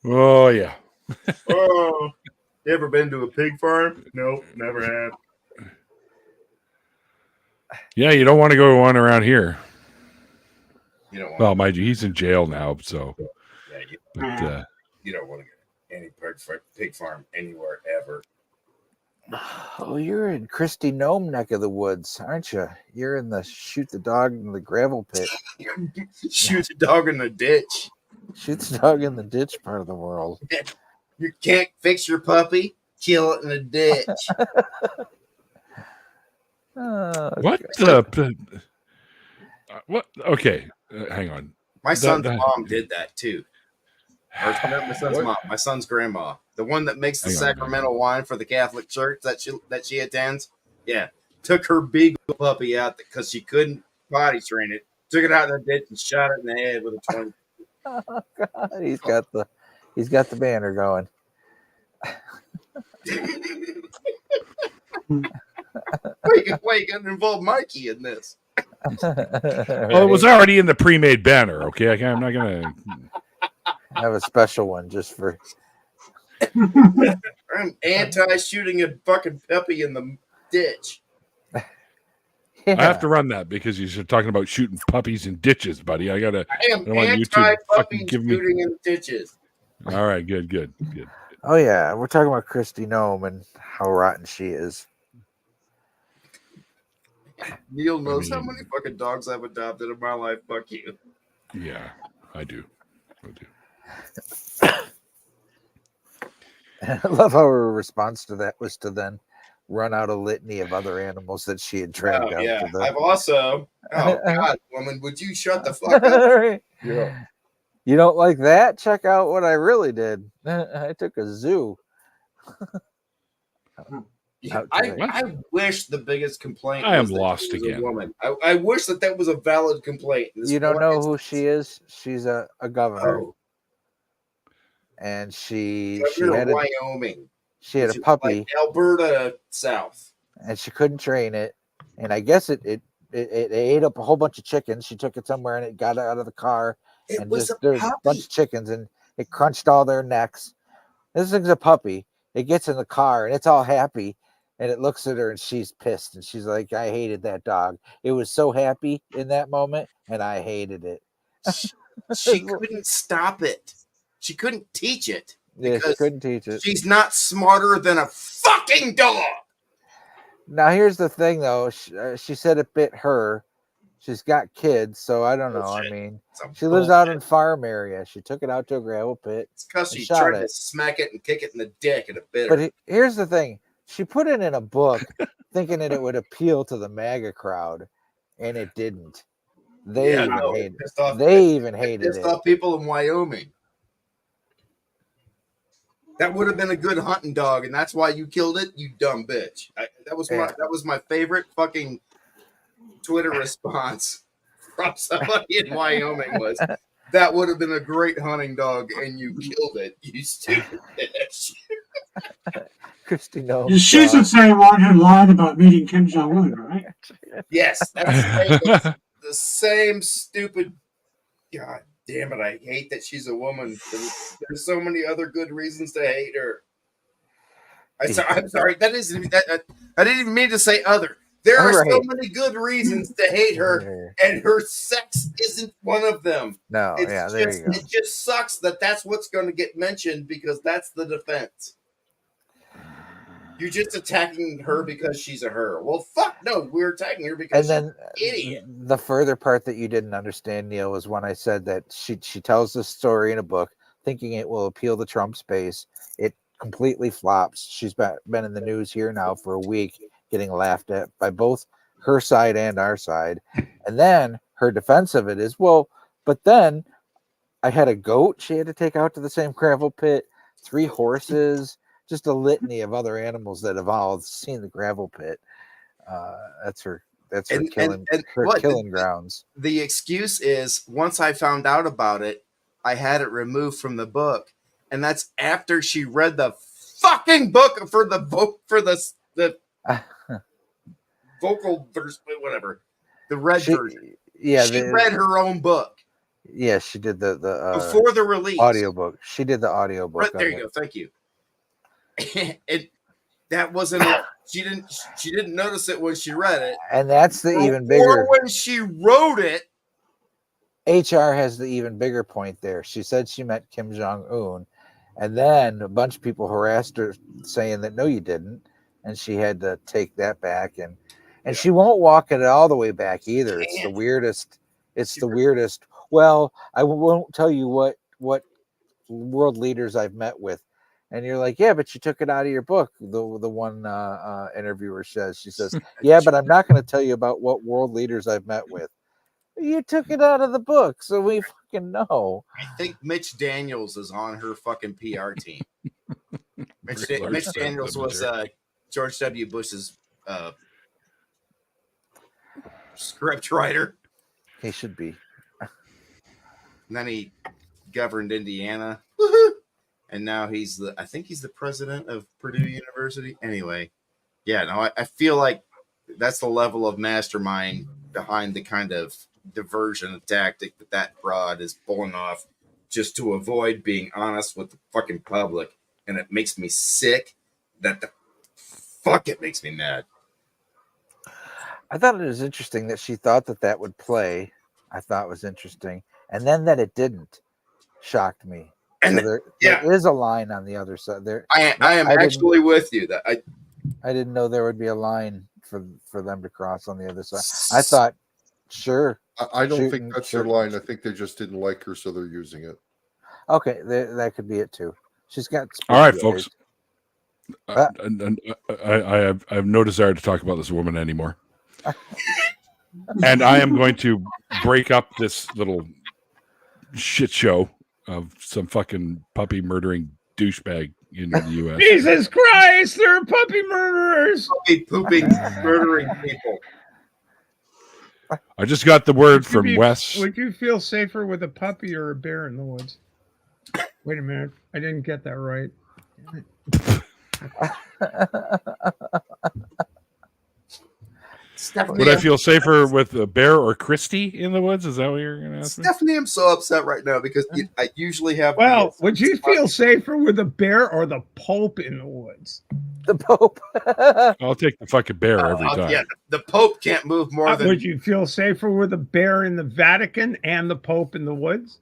[SPEAKER 1] Oh yeah.
[SPEAKER 2] Oh, you ever been to a pig farm? Nope, never have.
[SPEAKER 1] Yeah, you don't want to go to one around here.
[SPEAKER 2] You don't want.
[SPEAKER 1] Well, mind you, he's in jail now, so.
[SPEAKER 2] Yeah, you don't want to go to any pig farm anywhere ever.
[SPEAKER 3] Oh, you're in Christy Nome neck of the woods, aren't you? You're in the shoot the dog in the gravel pit.
[SPEAKER 2] Shoot the dog in the ditch.
[SPEAKER 3] Shoot the dog in the ditch part of the world.
[SPEAKER 2] You can't fix your puppy, kill it in the ditch.
[SPEAKER 1] What the? What? Okay, hang on.
[SPEAKER 2] My son's mom did that too. Or not my son's mom, my son's grandma, the one that makes the sacramental wine for the Catholic Church that she attends. Yeah, took her beagle puppy out because she couldn't potty train it. Took it out in the ditch and shot it in the head with a 20.
[SPEAKER 3] Oh God, he's got the banner going.
[SPEAKER 2] Why you got to involve Mikey in this?
[SPEAKER 1] Well, it was already in the pre-made banner. Okay, I'm not gonna
[SPEAKER 3] have a special one just for.
[SPEAKER 2] I'm anti-shooting a fucking puppy in the ditch.
[SPEAKER 1] Yeah. I have to run that because you're talking about shooting puppies in ditches, buddy. I
[SPEAKER 2] am anti-puppy shooting in ditches.
[SPEAKER 1] All right, good.
[SPEAKER 3] Oh yeah, we're talking about Christy Nome and how rotten she is.
[SPEAKER 2] Neil knows how many fucking dogs I've adopted in my life. Fuck you.
[SPEAKER 1] Yeah, I do.
[SPEAKER 3] I love how her response to that was to then run out a litany of other animals that she had dragged out.
[SPEAKER 2] Yeah,
[SPEAKER 3] to the...
[SPEAKER 2] I've also. Oh God, woman, would you shut the fuck up?
[SPEAKER 3] Yeah. You don't like that? Check out what I really did. I took a zoo.
[SPEAKER 2] I wish the biggest complaint.
[SPEAKER 1] I am lost again.
[SPEAKER 2] Woman, I wish that was a valid complaint.
[SPEAKER 3] You don't know who she is? She's a governor, and she had
[SPEAKER 2] Wyoming.
[SPEAKER 3] She had a puppy,
[SPEAKER 2] like Alberta South,
[SPEAKER 3] and she couldn't train it. And I guess it ate up a whole bunch of chickens. She took it somewhere and it got out of the car. And just there's a bunch of chickens and it crunched all their necks. This thing's a puppy. It gets in the car and it's all happy. And it looks at her and she's pissed. And she's like, I hated that dog. It was so happy in that moment and I hated it.
[SPEAKER 2] She couldn't stop it. She couldn't teach it.
[SPEAKER 3] Yeah, she couldn't teach it.
[SPEAKER 2] She's not smarter than a fucking dog.
[SPEAKER 3] Now, here's the thing, though. She said it bit her. She's got kids, so I don't know. I mean, she lives out in farm area. She took it out to a gravel pit.
[SPEAKER 2] It's because she tried to smack it and kick it in the dick and it bit her.
[SPEAKER 3] But here's the thing. She put it in a book thinking that it would appeal to the MAGA crowd, and it didn't. They even hated it.
[SPEAKER 2] Pissed off people in Wyoming. That would have been a good hunting dog, and that's why you killed it, you dumb bitch. That was my favorite fucking Twitter response from somebody in Wyoming was, that would have been a great hunting dog, and you killed it, you stupid bitch.
[SPEAKER 3] Christy knows.
[SPEAKER 5] She's the same one who lied about meeting Kim Jong-un, right?
[SPEAKER 2] Yes, that's the same stupid. God damn it! I hate that she's a woman. There's so many other good reasons to hate her. I'm sorry. That isn't. I didn't even mean to say other. There are so many good reasons to hate her, and her sex isn't one of them.
[SPEAKER 3] No, there you go.
[SPEAKER 2] It just sucks that that's what's going to get mentioned because that's the defense. You're just attacking her because she's a her. Well, fuck no, we're attacking her because she's an idiot.
[SPEAKER 3] The further part that you didn't understand, Neil, was when I said that she tells this story in a book, thinking it will appeal to Trump's base. It completely flops. She's been in the news here now for a week, getting laughed at by both her side and our side. And then her defense of it is, well, but then I had a goat she had to take out to the same gravel pit, 3 horses, just a litany of other animals that evolved, seen the gravel pit. That's her killing grounds.
[SPEAKER 2] The excuse is, once I found out about it, I had it removed from the book. And that's after she read the fucking book for the vocal verse, whatever, the red version.
[SPEAKER 3] Yeah,
[SPEAKER 2] she read her own book.
[SPEAKER 3] Yeah, she did the
[SPEAKER 2] before the release
[SPEAKER 3] audiobook. She did the audiobook.
[SPEAKER 2] Right, there you go. Thank you. That wasn't. She didn't notice it when she read it,
[SPEAKER 3] and that's the even bigger.
[SPEAKER 2] Or when she wrote it.
[SPEAKER 3] HR has the even bigger point there. She said she met Kim Jong-un, and then a bunch of people harassed her saying that no, you didn't, and she had to take that back, and she won't walk it all the way back either. It's the weirdest. It's the weirdest. Well, I won't tell you what world leaders I've met with. And you're like, yeah, but you took it out of your book. The one interviewer says, she says, yeah, but I'm not going to tell you about what world leaders I've met with. You took it out of the book, so we fucking know.
[SPEAKER 2] I think Mitch Daniels is on her fucking PR team. Mitch Daniels was George W. Bush's script writer.
[SPEAKER 3] He should be.
[SPEAKER 2] And then he governed Indiana. Woohoo! And now I think he's the president of Purdue University. Anyway, yeah, no, I feel like that's the level of mastermind behind the kind of diversion tactic that broad is pulling off just to avoid being honest with the fucking public. And it makes me sick that it makes me mad.
[SPEAKER 3] I thought it was interesting that she thought that would play. I thought it was interesting. And then that it didn't shocked me.
[SPEAKER 2] And
[SPEAKER 3] so there is a line on the other side. There,
[SPEAKER 2] I am actually with you. That
[SPEAKER 3] I didn't know there would be a line for them to cross on the other side. I thought, sure.
[SPEAKER 6] I don't think that's their line. I think they just didn't like her, so they're using it.
[SPEAKER 3] Okay, that could be it too. She's got.
[SPEAKER 1] All right, folks. I have no desire to talk about this woman anymore. And I am going to break up this little shit show of some fucking puppy murdering douchebag in the U.S.
[SPEAKER 4] Jesus Christ, they're puppy murderers.
[SPEAKER 2] Puppy pooping, murdering people.
[SPEAKER 1] I just got the word from Wes.
[SPEAKER 4] Would you feel safer with a puppy or a bear in the woods? Wait a minute. I didn't get that right.
[SPEAKER 2] Stephanie,
[SPEAKER 1] would I feel safer with a bear or Christy in the woods? Is that what you're going to ask me?
[SPEAKER 2] Stephanie, I'm so upset right now because I usually have.
[SPEAKER 4] Well, would you feel safer with a bear or the Pope in the woods?
[SPEAKER 3] The Pope.
[SPEAKER 1] I'll take the fucking bear every time.
[SPEAKER 2] Yeah, the Pope can't move more than.
[SPEAKER 4] Would you feel safer with a bear in the Vatican and the Pope in the woods?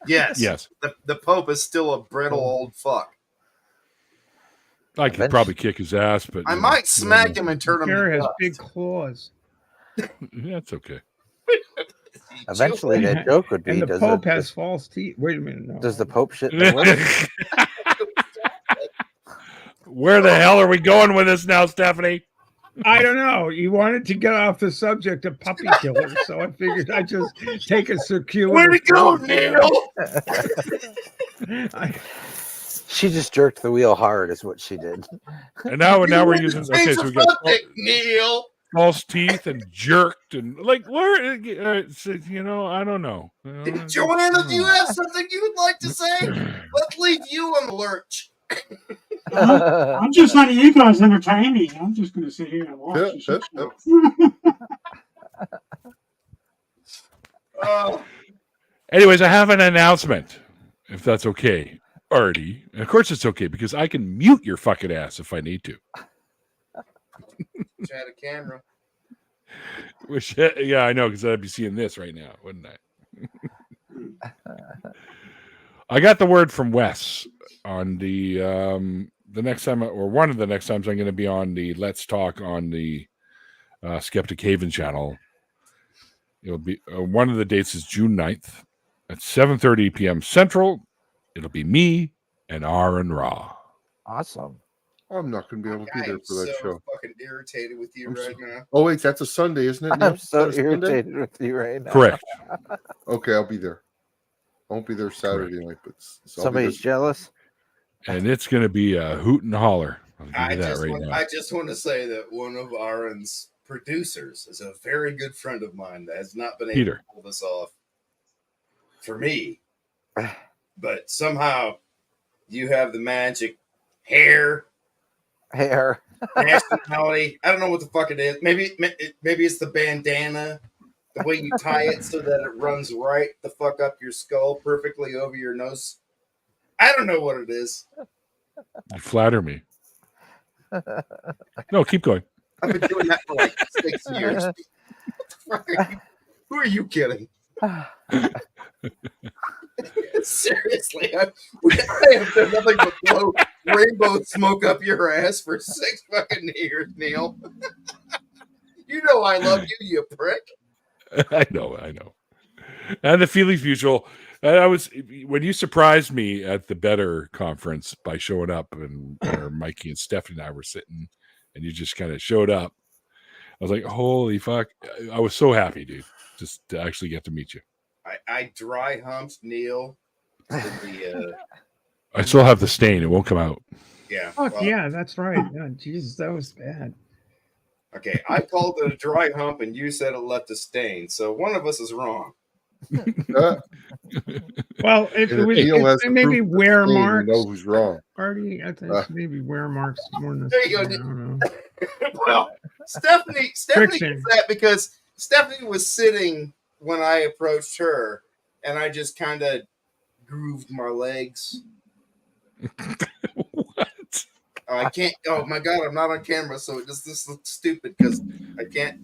[SPEAKER 2] Yes.
[SPEAKER 1] Yes.
[SPEAKER 2] The Pope is still a brittle old fuck.
[SPEAKER 1] I could probably kick his ass, but
[SPEAKER 2] I might smack him and turn him.
[SPEAKER 4] Bear has big claws.
[SPEAKER 1] That's okay.
[SPEAKER 3] Eventually, that joke would be.
[SPEAKER 4] And the Pope has false teeth. Wait a minute. No.
[SPEAKER 3] Does the Pope shit in the woods?
[SPEAKER 1] Where the hell are we going with this now, Stephanie?
[SPEAKER 4] I don't know. You wanted to get off the subject of puppy killers, so I figured I'd just take a circular.
[SPEAKER 2] Where to go, Neil?
[SPEAKER 3] She just jerked the wheel hard, is what she did.
[SPEAKER 1] And now we're using. Okay, so we got
[SPEAKER 2] Neil.
[SPEAKER 1] false teeth and jerked and like where I don't know.
[SPEAKER 2] Johanna, do you have something you would like to say? Let's leave you on the lurch.
[SPEAKER 5] I'm just letting you guys entertain me. I'm just going to sit here and watch. The shit show.
[SPEAKER 1] Anyways, I have an announcement, if that's okay, Artie. And of course it's okay because I can mute your fucking ass if I need to.
[SPEAKER 2] Wish I had a camera.
[SPEAKER 1] Yeah, I know, because I'd be seeing this right now, wouldn't I? I got the word from Wes on the next time, or one of the next times I'm going to be on the Let's Talk on the Skeptic Haven channel. It'll be one of the dates is June 9th at 7:30 p.m. Central. It'll be me and Aaron Ra.
[SPEAKER 3] Awesome.
[SPEAKER 6] I'm not going to be able to be there for that
[SPEAKER 2] so
[SPEAKER 6] show.
[SPEAKER 2] Fucking irritated with you right now.
[SPEAKER 6] Oh wait, that's a Sunday, isn't it? Neil?
[SPEAKER 3] I'm so
[SPEAKER 6] That's a Sunday?
[SPEAKER 3] irritated with you right now.
[SPEAKER 1] Correct.
[SPEAKER 6] Okay, I'll be there. I won't be there Saturday night, but
[SPEAKER 3] Somebody's jealous.
[SPEAKER 1] And it's going to be a hoot and holler. I'll give you that right now.
[SPEAKER 2] I just want to say that one of Aaron's producers is a very good friend of mine that has not been able
[SPEAKER 1] Peter.
[SPEAKER 2] to pull this off for me. But somehow you have the magic hair, nationality. I don't know what the fuck it is. Maybe it's the bandana, the way you tie it so that it runs right the fuck up your skull perfectly over your nose. I don't know what it is.
[SPEAKER 1] You flatter me. No, keep going.
[SPEAKER 2] I've been doing that for like 6 years. Who are you kidding? Seriously, I have done nothing but blow rainbow smoke up your ass for 6 fucking years, Neil. You know I love you, you prick.
[SPEAKER 1] I know. And the feeling's mutual. I was when you surprised me at the Better conference by showing up, and where Mikey and Stephanie and I were sitting, and you just kind of showed up. I was like, "Holy fuck!" I was so happy, dude, just to actually get to meet you.
[SPEAKER 2] I dry humped Neil.
[SPEAKER 1] I still have the stain; it won't come out.
[SPEAKER 2] Yeah.
[SPEAKER 4] Fuck yeah, that's right. Yeah, Jesus, that was bad.
[SPEAKER 2] Okay, I called it a dry hump, and you said it left a stain. So one of us is wrong.
[SPEAKER 4] Well, it's maybe wear marks.
[SPEAKER 6] You know who's wrong.
[SPEAKER 4] Artie, I think maybe wear marks more than
[SPEAKER 2] There you go.
[SPEAKER 4] I don't know.
[SPEAKER 2] Well, Stephanie gets that because Stephanie was sitting when I approached her, and I just kind of grooved my legs.
[SPEAKER 1] What?
[SPEAKER 2] I can't. Oh my god, I'm not on camera, so this looks stupid because I can't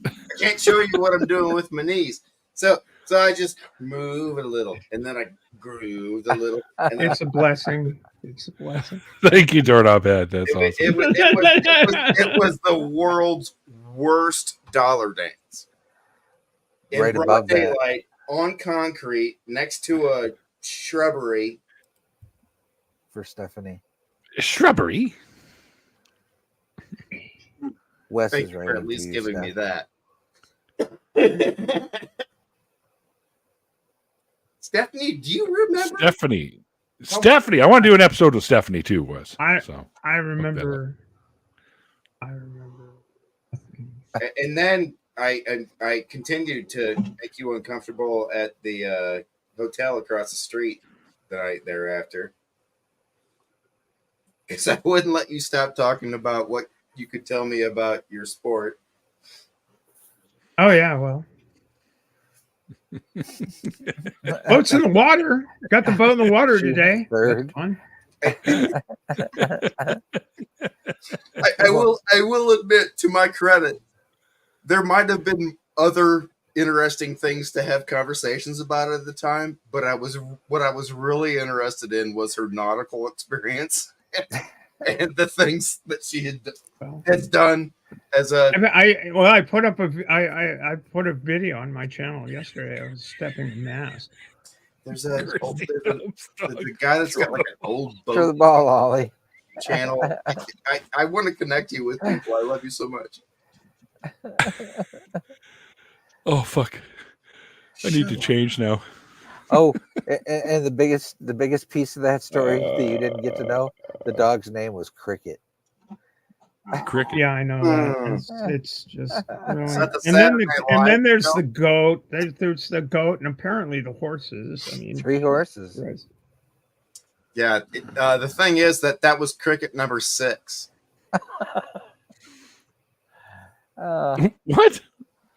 [SPEAKER 2] show you what I'm doing with my knees. So I just move a little, and then I groove a little. And
[SPEAKER 4] It's a blessing. It's a blessing.
[SPEAKER 1] Thank you, Doorknob Head. That's awesome.
[SPEAKER 2] It was the world's worst dollar dance. In
[SPEAKER 3] Right
[SPEAKER 2] broad
[SPEAKER 3] above that.
[SPEAKER 2] daylight, on concrete, next to a shrubbery.
[SPEAKER 3] For Stephanie.
[SPEAKER 1] Shrubbery.
[SPEAKER 3] Wes
[SPEAKER 2] Thank
[SPEAKER 3] is
[SPEAKER 2] you
[SPEAKER 3] right.
[SPEAKER 2] for at least giving me that. Stephanie, do you remember?
[SPEAKER 1] Stephanie, I want to do an episode with Stephanie too, Wes.
[SPEAKER 4] I remember.
[SPEAKER 2] And then I continued to make you uncomfortable at the hotel across the street thereafter. Because I wouldn't let you stop talking about what you could tell me about your sport.
[SPEAKER 4] Oh yeah, well. Boat's in the water. Got the boat in the water today.
[SPEAKER 3] Third.
[SPEAKER 4] Fun.
[SPEAKER 2] I will admit, to my credit, there might have been other interesting things to have conversations about at the time, but what I was really interested in was her nautical experience and the things that she has done as a.
[SPEAKER 4] I put up I put a video on my channel yesterday. I was stepping a mast.
[SPEAKER 2] There's the guy that's got like an old boat.
[SPEAKER 3] Throw the ball, Ollie.
[SPEAKER 2] Channel. I want to connect you with people. I love you so much.
[SPEAKER 1] Oh fuck! I need to change now.
[SPEAKER 3] Oh, And the biggest piece of that story that you didn't get to know, the dog's name was Cricket.
[SPEAKER 1] Cricket.
[SPEAKER 4] Yeah, I know that. It's just really.
[SPEAKER 2] Is that the
[SPEAKER 4] And then
[SPEAKER 2] Saturday
[SPEAKER 4] and
[SPEAKER 2] Night
[SPEAKER 4] then there's
[SPEAKER 2] Live
[SPEAKER 4] the goat. There's the goat, and apparently the horses. I mean,
[SPEAKER 3] 3 horses.
[SPEAKER 4] Christ.
[SPEAKER 2] Yeah, the thing is that was cricket number 6.
[SPEAKER 1] What?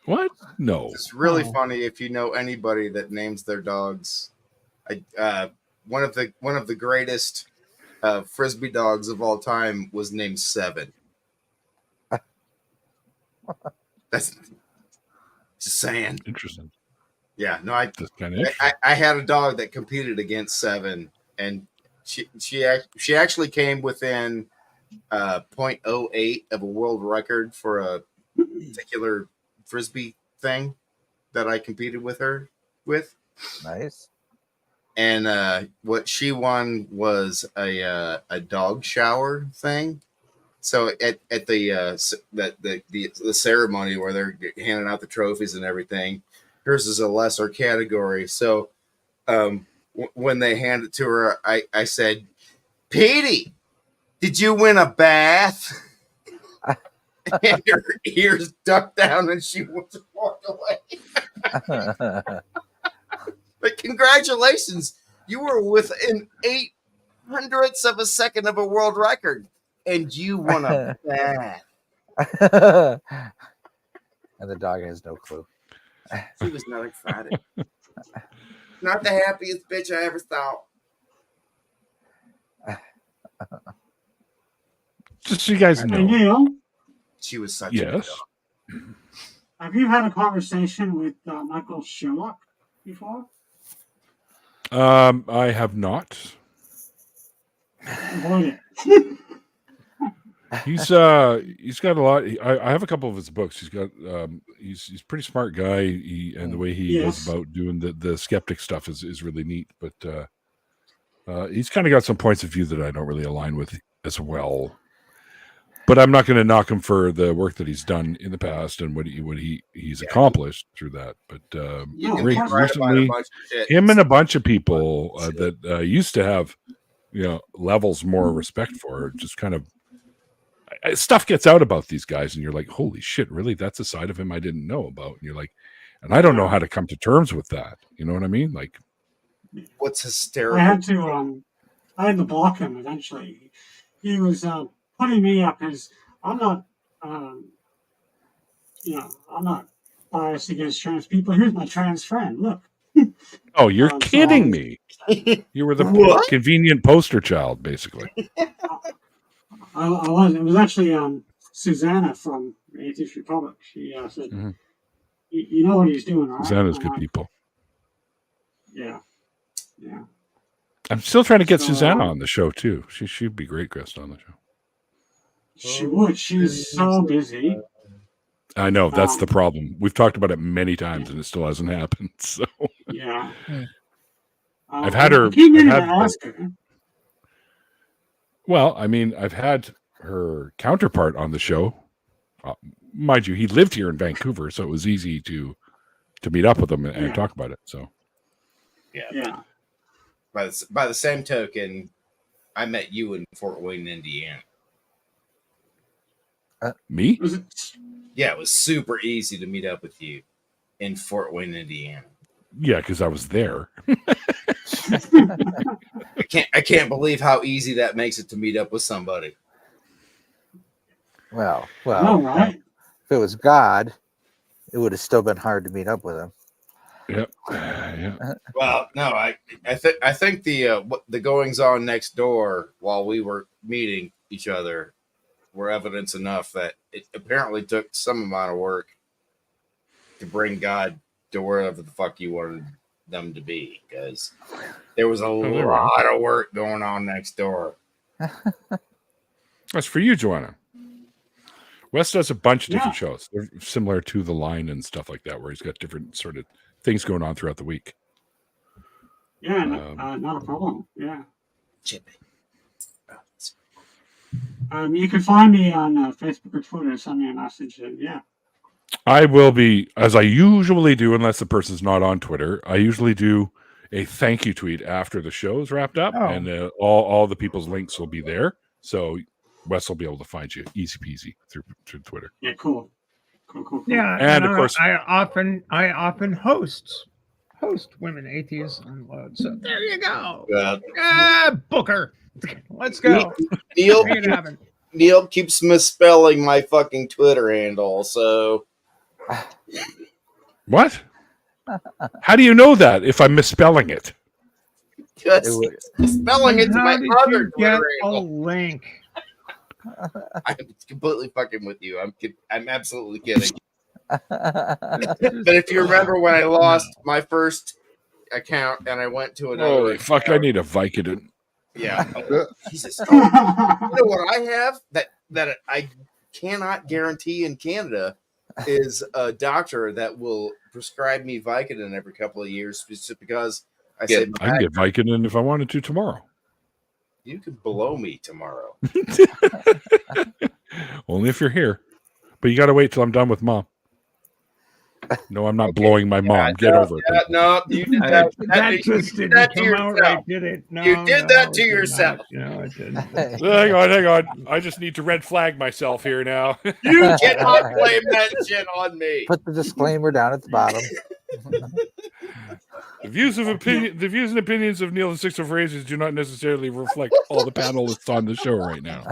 [SPEAKER 1] What? No.
[SPEAKER 2] It's really
[SPEAKER 4] Oh.
[SPEAKER 2] funny if you know anybody that names their dogs. One of the greatest frisbee dogs of all time was named Seven. That's just saying.
[SPEAKER 1] Interesting.
[SPEAKER 2] Yeah, no,
[SPEAKER 1] That's kind of interesting.
[SPEAKER 2] I had a dog that competed against Seven, and she actually came within 0.08 of a world record for a particular frisbee thing that I competed with her with.
[SPEAKER 3] Nice.
[SPEAKER 2] And what she won was a dog shower thing. So at the ceremony where they're handing out the trophies and everything, hers is a lesser category. So when they handed it to her, I said, "Petey, did you win a bath?" And her ears ducked down, and she just walked away. But congratulations, you were within 0.08 of a second of a world record, and you won a bath.
[SPEAKER 3] And the dog has no clue.
[SPEAKER 2] She was not excited. Not the happiest bitch I ever saw.
[SPEAKER 1] Just so you guys
[SPEAKER 5] Hey,
[SPEAKER 1] know.
[SPEAKER 5] Neil,
[SPEAKER 2] She was such a good
[SPEAKER 1] Yes.
[SPEAKER 2] dog.
[SPEAKER 5] have you had a conversation with Michael Sherlock before?
[SPEAKER 1] I have not.
[SPEAKER 5] Avoid it.
[SPEAKER 1] He's got a lot. I have a couple of his books. He's got he's a pretty smart guy. And the way he
[SPEAKER 5] Yes.
[SPEAKER 1] goes about doing the skeptic stuff is really neat. But he's kind of got some points of view that I don't really align with as well. But I'm not going to knock him for the work that he's done in the past and what he's accomplished through that. But
[SPEAKER 5] Yeah,
[SPEAKER 1] re-
[SPEAKER 5] of course.
[SPEAKER 2] Right about a
[SPEAKER 1] recently,
[SPEAKER 2] bunch of shit.
[SPEAKER 1] him and a bunch of people that used to have levels more respect for just kind of stuff gets out about these guys, and you're like, holy shit, really? That's a side of him I didn't know about. And you're like, and I don't know how to come to terms with that. You know what I mean? Like,
[SPEAKER 2] What's hysterical?
[SPEAKER 5] I had to block him eventually. He was putting me up as I'm not, I'm not biased against trans people. Here's my trans friend. Look.
[SPEAKER 1] oh, you're
[SPEAKER 5] So
[SPEAKER 1] kidding me. You were the
[SPEAKER 2] What?
[SPEAKER 1] convenient poster child, basically.
[SPEAKER 5] I was. It was actually Susanna from Atheist Republic. She said,
[SPEAKER 1] Mhm.
[SPEAKER 5] You know what he's doing, right?"
[SPEAKER 1] Susanna's
[SPEAKER 5] I'm
[SPEAKER 1] good
[SPEAKER 5] like,
[SPEAKER 1] people.
[SPEAKER 5] Yeah.
[SPEAKER 1] I'm still trying to get
[SPEAKER 5] So,
[SPEAKER 1] Susanna on the show too. She'd be great guest on the show.
[SPEAKER 5] She would. She's so busy.
[SPEAKER 1] I know that's the
[SPEAKER 5] Um,
[SPEAKER 1] problem. We've talked about it many times, and it still hasn't happened. So
[SPEAKER 5] Yeah.
[SPEAKER 1] I've had her-
[SPEAKER 5] I keep meaning
[SPEAKER 1] I've
[SPEAKER 5] to
[SPEAKER 1] had
[SPEAKER 5] ask her.
[SPEAKER 1] well, I mean, I've had her counterpart on the show. Mind you, he lived here in Vancouver, so it was easy to meet up with him and
[SPEAKER 5] Yeah.
[SPEAKER 1] talk about it. So
[SPEAKER 5] Yeah.
[SPEAKER 2] By the same token, I met you in Fort Wayne, Indiana.
[SPEAKER 1] me,
[SPEAKER 5] Was it?
[SPEAKER 2] Yeah, it was super easy to meet up with you in Fort Wayne, Indiana.
[SPEAKER 1] yeah, because I was there.
[SPEAKER 2] I can't believe how easy that makes it to meet up with somebody.
[SPEAKER 3] Well,
[SPEAKER 5] No, right?
[SPEAKER 3] if it was God, it would have still been hard to meet up with him.
[SPEAKER 1] Yep. Yeah.
[SPEAKER 2] Well, no, I think the goings on next door while we were meeting each other were evidence enough that it apparently took some amount of work to bring God to wherever the fuck you wanted them to be, because there was a
[SPEAKER 1] there
[SPEAKER 2] lot of work going on next door.
[SPEAKER 1] That's for you, Joanna. Wes does a bunch of different
[SPEAKER 5] Yeah.
[SPEAKER 1] shows. They're similar to The Line and stuff like that, where he's got different sort of things going on throughout the week.
[SPEAKER 5] Yeah, not a problem. Yeah.
[SPEAKER 2] Chippy.
[SPEAKER 5] You can find me on Facebook or Twitter. Send me a message. And yeah.
[SPEAKER 1] I will be, as I usually do, unless the person's not on Twitter. I usually do a thank you tweet after the show is wrapped up,
[SPEAKER 4] Oh.
[SPEAKER 1] and all the people's links will be there. So Wes will be able to find you easy peasy through Twitter.
[SPEAKER 5] Yeah, cool. Cool.
[SPEAKER 4] Yeah,
[SPEAKER 1] And of course-
[SPEAKER 4] I often host Women Atheists Unload. So there you go. Booker, let's go.
[SPEAKER 2] Neil,
[SPEAKER 4] Make it happen.
[SPEAKER 2] Neil keeps misspelling my fucking Twitter handle, so
[SPEAKER 1] What? How do you know that if I'm misspelling it?
[SPEAKER 2] just spelling it to
[SPEAKER 4] How
[SPEAKER 2] my
[SPEAKER 4] did
[SPEAKER 2] other
[SPEAKER 4] you get
[SPEAKER 2] Twitter
[SPEAKER 4] a
[SPEAKER 2] handle.
[SPEAKER 4] link?
[SPEAKER 2] I'm completely fucking with you. I'm absolutely kidding.
[SPEAKER 4] But
[SPEAKER 2] But if you remember when I lost my first account and I went to another,
[SPEAKER 1] Holy fuck! I
[SPEAKER 2] account,
[SPEAKER 1] need a Vicodin.
[SPEAKER 2] yeah, Jesus. You know what I have that I cannot guarantee in Canada is a doctor that will prescribe me Vicodin every couple of years just because I say
[SPEAKER 1] I can get Vicodin if I wanted to tomorrow.
[SPEAKER 2] you could blow me tomorrow.
[SPEAKER 1] Only if you're here. But you got to wait till I'm done with Mom. No, I'm not blowing my mom. Get over it.
[SPEAKER 2] No, you did that.
[SPEAKER 4] That just
[SPEAKER 2] you did
[SPEAKER 4] didn't
[SPEAKER 2] that to
[SPEAKER 4] come out
[SPEAKER 2] yourself.
[SPEAKER 4] right, did it? No,
[SPEAKER 2] You did that to
[SPEAKER 4] it did
[SPEAKER 2] yourself.
[SPEAKER 4] not. No, it didn't.
[SPEAKER 1] Hang on. I just need to red flag myself here now.
[SPEAKER 2] You cannot blame that shit on me.
[SPEAKER 3] Put the disclaimer down at the bottom.
[SPEAKER 1] The views and opinions of Neil and Six of Razors do not necessarily reflect all the panelists on the show right now.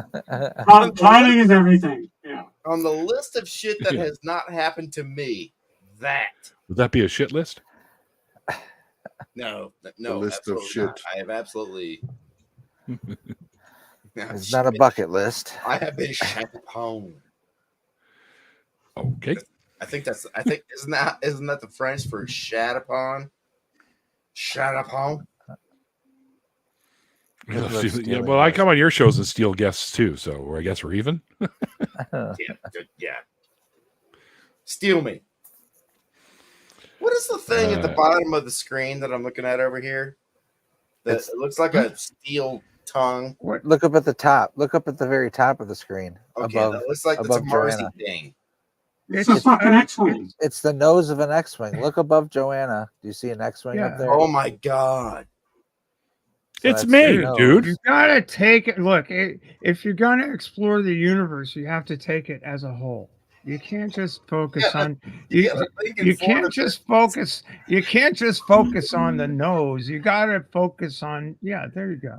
[SPEAKER 5] Timing is everything. Yeah.
[SPEAKER 2] On the list of shit that has not happened to me,
[SPEAKER 1] Would that be a shit list?
[SPEAKER 2] no,
[SPEAKER 6] The list of
[SPEAKER 2] absolutely
[SPEAKER 6] shit.
[SPEAKER 2] not. I have absolutely.
[SPEAKER 3] It's not a bucket list.
[SPEAKER 2] I have been shat upon.
[SPEAKER 1] Okay.
[SPEAKER 2] I think isn't that the French for shat upon? Shat upon.
[SPEAKER 1] Yeah, well, I come on your shows and steal guests too, so I guess we're even.
[SPEAKER 2] Yeah. Steal me. What is the thing at the bottom of the screen that I'm looking at over here? That it looks like a steel tongue.
[SPEAKER 3] Look up at the top. Look up at the very top of the screen.
[SPEAKER 2] Okay,
[SPEAKER 3] above,
[SPEAKER 2] that looks like the
[SPEAKER 3] above
[SPEAKER 2] Tamarzi
[SPEAKER 3] Joanna.
[SPEAKER 2] thing.
[SPEAKER 5] It's a fucking X-Wing.
[SPEAKER 3] It's the nose of an X-Wing. Look above Joanna. Do you see an X-Wing
[SPEAKER 4] Yeah.
[SPEAKER 3] up there?
[SPEAKER 2] Oh my god.
[SPEAKER 3] So
[SPEAKER 1] It's
[SPEAKER 3] that's
[SPEAKER 1] me,
[SPEAKER 3] the nose.
[SPEAKER 1] dude.
[SPEAKER 4] You gotta take it. Look, if you're gonna explore the universe, you have to take it as a whole. You can't just focus on. You can't just focus. You can't just focus on the nose. You gotta focus on. Yeah, there you go.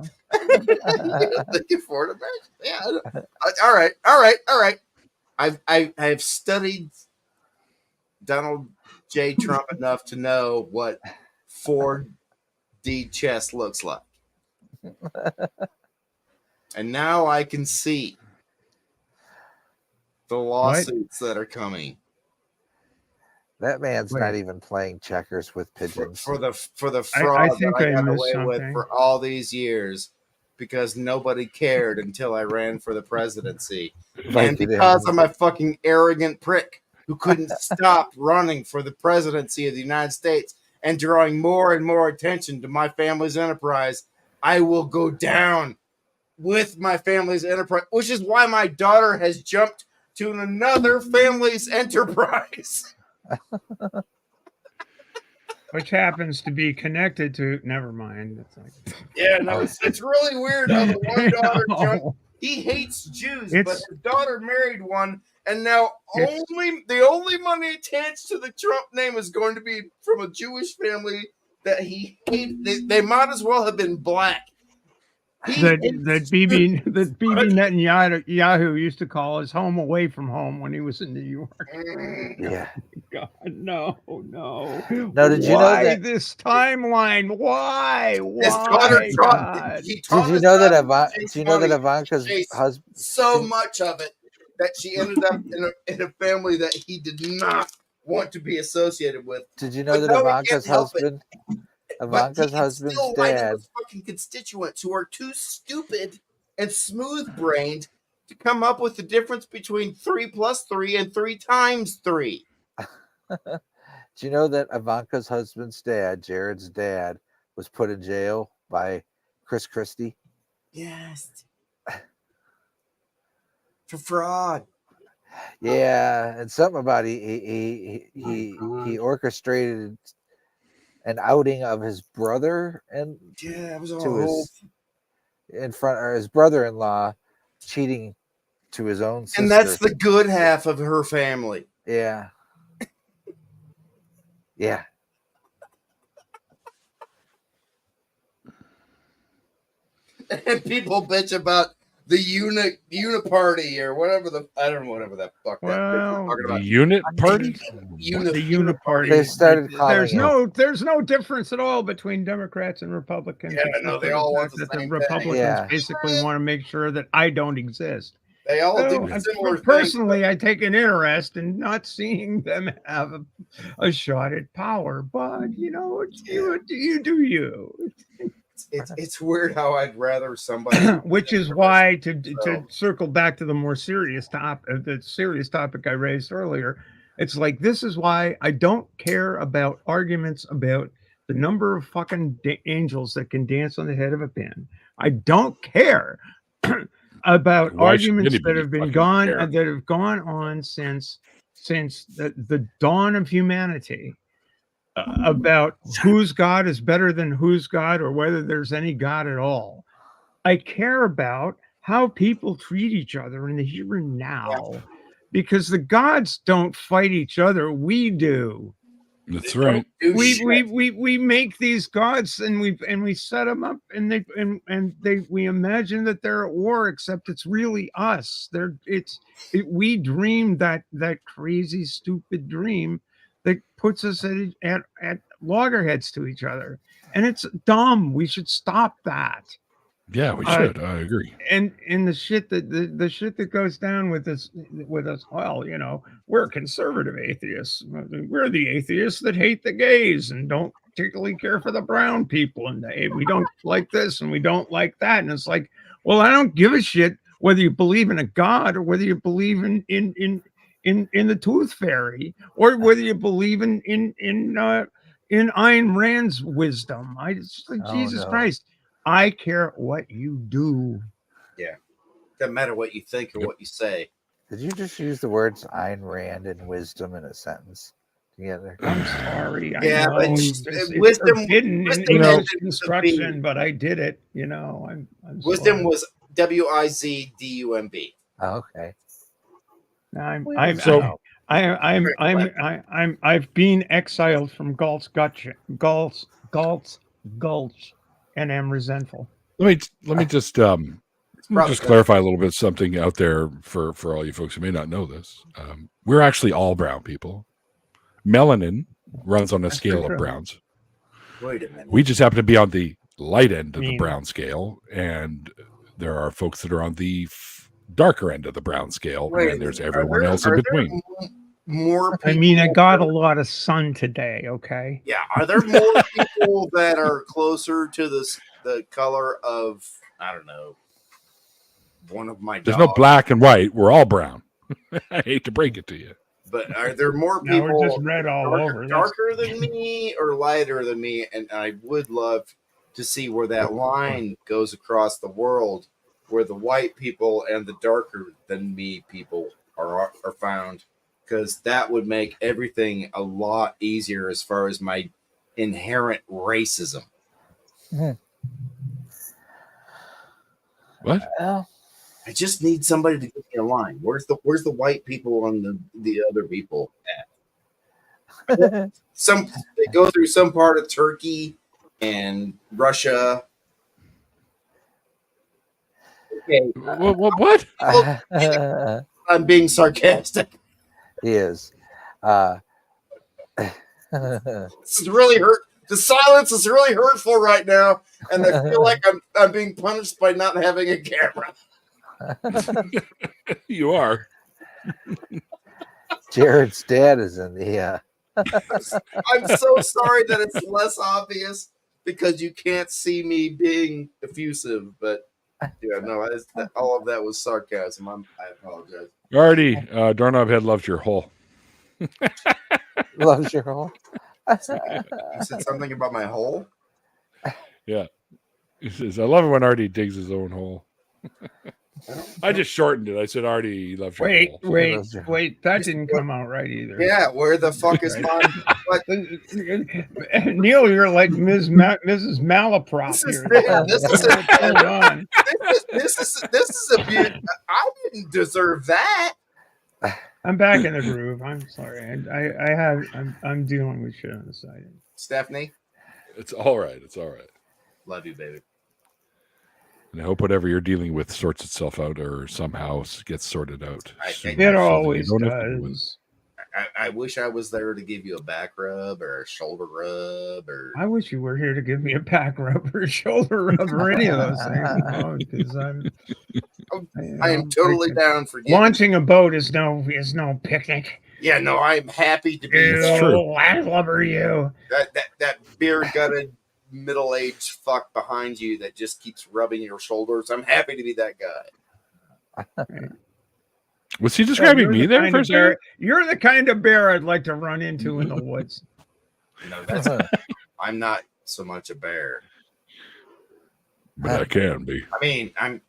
[SPEAKER 2] Looking forward to it. Yeah. All right. I have studied Donald J. Trump enough to know what 4D chess looks like. And now I can see the lawsuits that are coming.
[SPEAKER 3] That man's
[SPEAKER 4] Wait.
[SPEAKER 3] not even playing checkers with pigeons.
[SPEAKER 2] For the
[SPEAKER 4] I
[SPEAKER 2] fraud
[SPEAKER 4] think
[SPEAKER 2] that I
[SPEAKER 4] I
[SPEAKER 2] got
[SPEAKER 4] missed
[SPEAKER 2] away with
[SPEAKER 4] something.
[SPEAKER 2] for all these years because nobody cared until I ran for the presidency. And because I'm a fucking arrogant prick who couldn't stop running for the presidency of the United States and drawing more and more attention to my family's enterprise, I will go down with my family's enterprise, which is why my daughter has jumped to another family's enterprise.
[SPEAKER 4] Which happens to be connected to. Never mind. It's like,
[SPEAKER 2] Yeah, no, it's really weird how the one daughter jumped.
[SPEAKER 4] no.
[SPEAKER 2] He hates Jews,
[SPEAKER 4] It's-
[SPEAKER 2] but his daughter married one, and now
[SPEAKER 4] It's-
[SPEAKER 2] the only money attached to the Trump name is going to be from a Jewish family that he hates. They might as well have been black.
[SPEAKER 4] That BB Netanyahu used to call his home away from home when he was in New York.
[SPEAKER 3] Yeah.
[SPEAKER 4] God, no.
[SPEAKER 3] No, did you know
[SPEAKER 4] Why
[SPEAKER 3] that?
[SPEAKER 4] this timeline? Why?
[SPEAKER 2] His daughter
[SPEAKER 4] Why?
[SPEAKER 2] Trump.
[SPEAKER 4] God?
[SPEAKER 2] He
[SPEAKER 3] Did you know that?
[SPEAKER 2] Chase
[SPEAKER 3] Do you know that
[SPEAKER 2] money,
[SPEAKER 3] Ivanka's
[SPEAKER 2] Chase
[SPEAKER 3] husband?
[SPEAKER 2] so much of it that she ended up in a family that he did not want to be associated with.
[SPEAKER 3] Did you know
[SPEAKER 2] But
[SPEAKER 3] that
[SPEAKER 2] no, he
[SPEAKER 3] Ivanka's
[SPEAKER 2] can't help it.
[SPEAKER 3] husband?
[SPEAKER 2] But
[SPEAKER 3] Ivanka's
[SPEAKER 2] he
[SPEAKER 3] husband's
[SPEAKER 2] still lie to
[SPEAKER 3] dad.
[SPEAKER 2] his fucking constituents who are too stupid and smooth-brained to come up with the difference between 3 + 3 and 3 × 3.
[SPEAKER 3] Do you know that Ivanka's husband's dad, Jared's dad, was put in jail by Chris Christie?
[SPEAKER 2] Yes. For fraud.
[SPEAKER 3] Yeah, and something about he orchestrated an outing of his brother and
[SPEAKER 2] Yeah, it was a
[SPEAKER 3] to
[SPEAKER 2] whole.
[SPEAKER 3] his brother-in-law cheating to his own sister.
[SPEAKER 2] And that's the good half of her family.
[SPEAKER 3] Yeah. Yeah.
[SPEAKER 2] And people bitch about the uniparty or whatever I don't know whatever that fuck that
[SPEAKER 4] Well,
[SPEAKER 2] talking
[SPEAKER 1] The
[SPEAKER 2] about.
[SPEAKER 1] unit party?
[SPEAKER 4] the uniparty.
[SPEAKER 3] They started calling
[SPEAKER 4] There's no difference at all between Democrats and Republicans.
[SPEAKER 2] Yeah,
[SPEAKER 4] except
[SPEAKER 2] no, they
[SPEAKER 4] for
[SPEAKER 2] all want
[SPEAKER 4] fact
[SPEAKER 2] the
[SPEAKER 4] that
[SPEAKER 2] same
[SPEAKER 4] the
[SPEAKER 2] thing.
[SPEAKER 4] Republicans
[SPEAKER 3] Yeah.
[SPEAKER 4] basically want to make sure that I don't exist.
[SPEAKER 2] They all
[SPEAKER 4] So,
[SPEAKER 2] do similar
[SPEAKER 4] personally, I take an interest in not seeing them have a shot at power. But you do you.
[SPEAKER 2] It's weird how I'd rather somebody.
[SPEAKER 4] Which is why to circle back to the more serious topic I raised earlier, it's like this is why I don't care about arguments about the number of fucking angels that can dance on the head of a pin. I don't care about
[SPEAKER 1] Why should
[SPEAKER 4] arguments that
[SPEAKER 1] anybody
[SPEAKER 4] have been
[SPEAKER 1] fucking
[SPEAKER 4] gone
[SPEAKER 1] care?
[SPEAKER 4] that have gone on since the dawn of humanity. About whose God is better than whose God, or whether there's any God at all. I care about how people treat each other in the here and now, because the gods don't fight each other. We do.
[SPEAKER 1] That's right.
[SPEAKER 4] We make these gods and we set them up and we imagine that they're at war, except it's really us. We dreamed that crazy stupid dream that puts us at loggerheads to each other, and it's dumb. We should stop that.
[SPEAKER 1] Yeah, we should. I agree.
[SPEAKER 4] And the shit the shit that goes down with us. Well, we're conservative atheists. We're the atheists that hate the gays and don't particularly care for the brown people, and we don't like this and we don't like that. And it's like, well, I don't give a shit whether you believe in a god or whether you believe in the tooth fairy or whether you believe in Ayn Rand's wisdom. Jesus Christ. I care what you do.
[SPEAKER 2] Yeah. Doesn't matter what you think or what you say.
[SPEAKER 3] Did you just use the words Ayn Rand and wisdom in a sentence together?
[SPEAKER 4] I'm sorry.
[SPEAKER 2] Yeah,
[SPEAKER 4] I know
[SPEAKER 2] but
[SPEAKER 4] it's
[SPEAKER 2] wisdom-
[SPEAKER 4] forbidden
[SPEAKER 2] wisdom
[SPEAKER 4] in
[SPEAKER 2] has
[SPEAKER 4] English
[SPEAKER 2] to
[SPEAKER 4] construction,
[SPEAKER 2] be-
[SPEAKER 4] but I did it. I'm
[SPEAKER 2] Wisdom
[SPEAKER 4] sorry.
[SPEAKER 2] was WIZDUMB.
[SPEAKER 3] Oh, okay.
[SPEAKER 4] I've been exiled from Galt's Gulch, and am resentful.
[SPEAKER 1] Let me just clarify a little bit something out there for all you folks who may not know this. We're actually all brown people. Melanin runs on a scale of browns.
[SPEAKER 2] Wait a minute.
[SPEAKER 1] We just happen to be on the light end of the brown scale, and there are folks that are on the darker end of the brown scale, and there's everyone else in between.
[SPEAKER 2] More people,
[SPEAKER 4] I got a lot of sun today, okay?
[SPEAKER 2] Yeah. Are there more people that are closer to the color of, I don't know, one of my
[SPEAKER 1] There's
[SPEAKER 2] dogs?
[SPEAKER 1] no black and white. We're all brown. I hate to break it to you.
[SPEAKER 2] But are there more
[SPEAKER 4] Now
[SPEAKER 2] people
[SPEAKER 4] we're just red all over.
[SPEAKER 2] darker than me or lighter than me? And I would love to see where that line goes across the world, where the white people and the darker than me people are found, because that would make everything a lot easier as far as my inherent racism.
[SPEAKER 1] What?
[SPEAKER 3] Well,
[SPEAKER 2] I just need somebody to give me a line. Where's the white people on the other people at? They go through some part of Turkey and Russia. Okay,
[SPEAKER 1] What?
[SPEAKER 2] I'm being sarcastic.
[SPEAKER 3] He is.
[SPEAKER 2] This is really hurt. The silence is really hurtful right now, and I feel like I'm being punished by not having a camera.
[SPEAKER 1] You are.
[SPEAKER 3] Jared's dad is in the.
[SPEAKER 2] I'm so sorry that it's less obvious because you can't see me being effusive, but yeah, no, all of that was sarcasm. I apologize.
[SPEAKER 1] Already, Doorknob Head loves your hole.
[SPEAKER 3] Loves your hole.
[SPEAKER 2] You said something about my hole?
[SPEAKER 1] Yeah. He says, I love it when Artie digs his own hole. I just shortened it. I said Artie loves your
[SPEAKER 4] Wait,
[SPEAKER 1] balls.
[SPEAKER 4] wait. That didn't come out right either.
[SPEAKER 2] Yeah, where the fuck is my? What?
[SPEAKER 4] Neil, you're like Mrs. Malaprop
[SPEAKER 2] This is
[SPEAKER 4] here.
[SPEAKER 2] this is
[SPEAKER 4] What's going on?
[SPEAKER 2] this is abuse. I didn't deserve that.
[SPEAKER 4] I'm back in the groove. I'm sorry. I'm dealing with shit on the side.
[SPEAKER 2] Stephanie,
[SPEAKER 1] It's all right. It's all right.
[SPEAKER 2] love you, baby.
[SPEAKER 1] And I hope whatever you're dealing with sorts itself out or somehow gets sorted out. soon,
[SPEAKER 2] It
[SPEAKER 1] so that you
[SPEAKER 4] always
[SPEAKER 1] don't have to do it.
[SPEAKER 4] does.
[SPEAKER 2] I wish I was there to give you a back rub or a shoulder rub or.
[SPEAKER 4] I wish you were here to give me a back rub or a shoulder rub or any of those things. Because
[SPEAKER 2] I am totally down for giving.
[SPEAKER 4] launching a boat is no picnic.
[SPEAKER 2] Yeah, no, I'm happy to be
[SPEAKER 1] It's true.
[SPEAKER 4] Landlubber, you.
[SPEAKER 2] that beard gutted middle aged fuck behind you that just keeps rubbing your shoulders. I'm happy to be that guy.
[SPEAKER 1] Was he describing
[SPEAKER 4] You're
[SPEAKER 1] me
[SPEAKER 4] the
[SPEAKER 1] there
[SPEAKER 4] kind
[SPEAKER 1] for a
[SPEAKER 4] of bear-
[SPEAKER 1] second?
[SPEAKER 4] You're the kind of bear I'd like to run into in the woods.
[SPEAKER 2] No, that's I'm not so much a bear.
[SPEAKER 1] But I can be.
[SPEAKER 2] I mean, I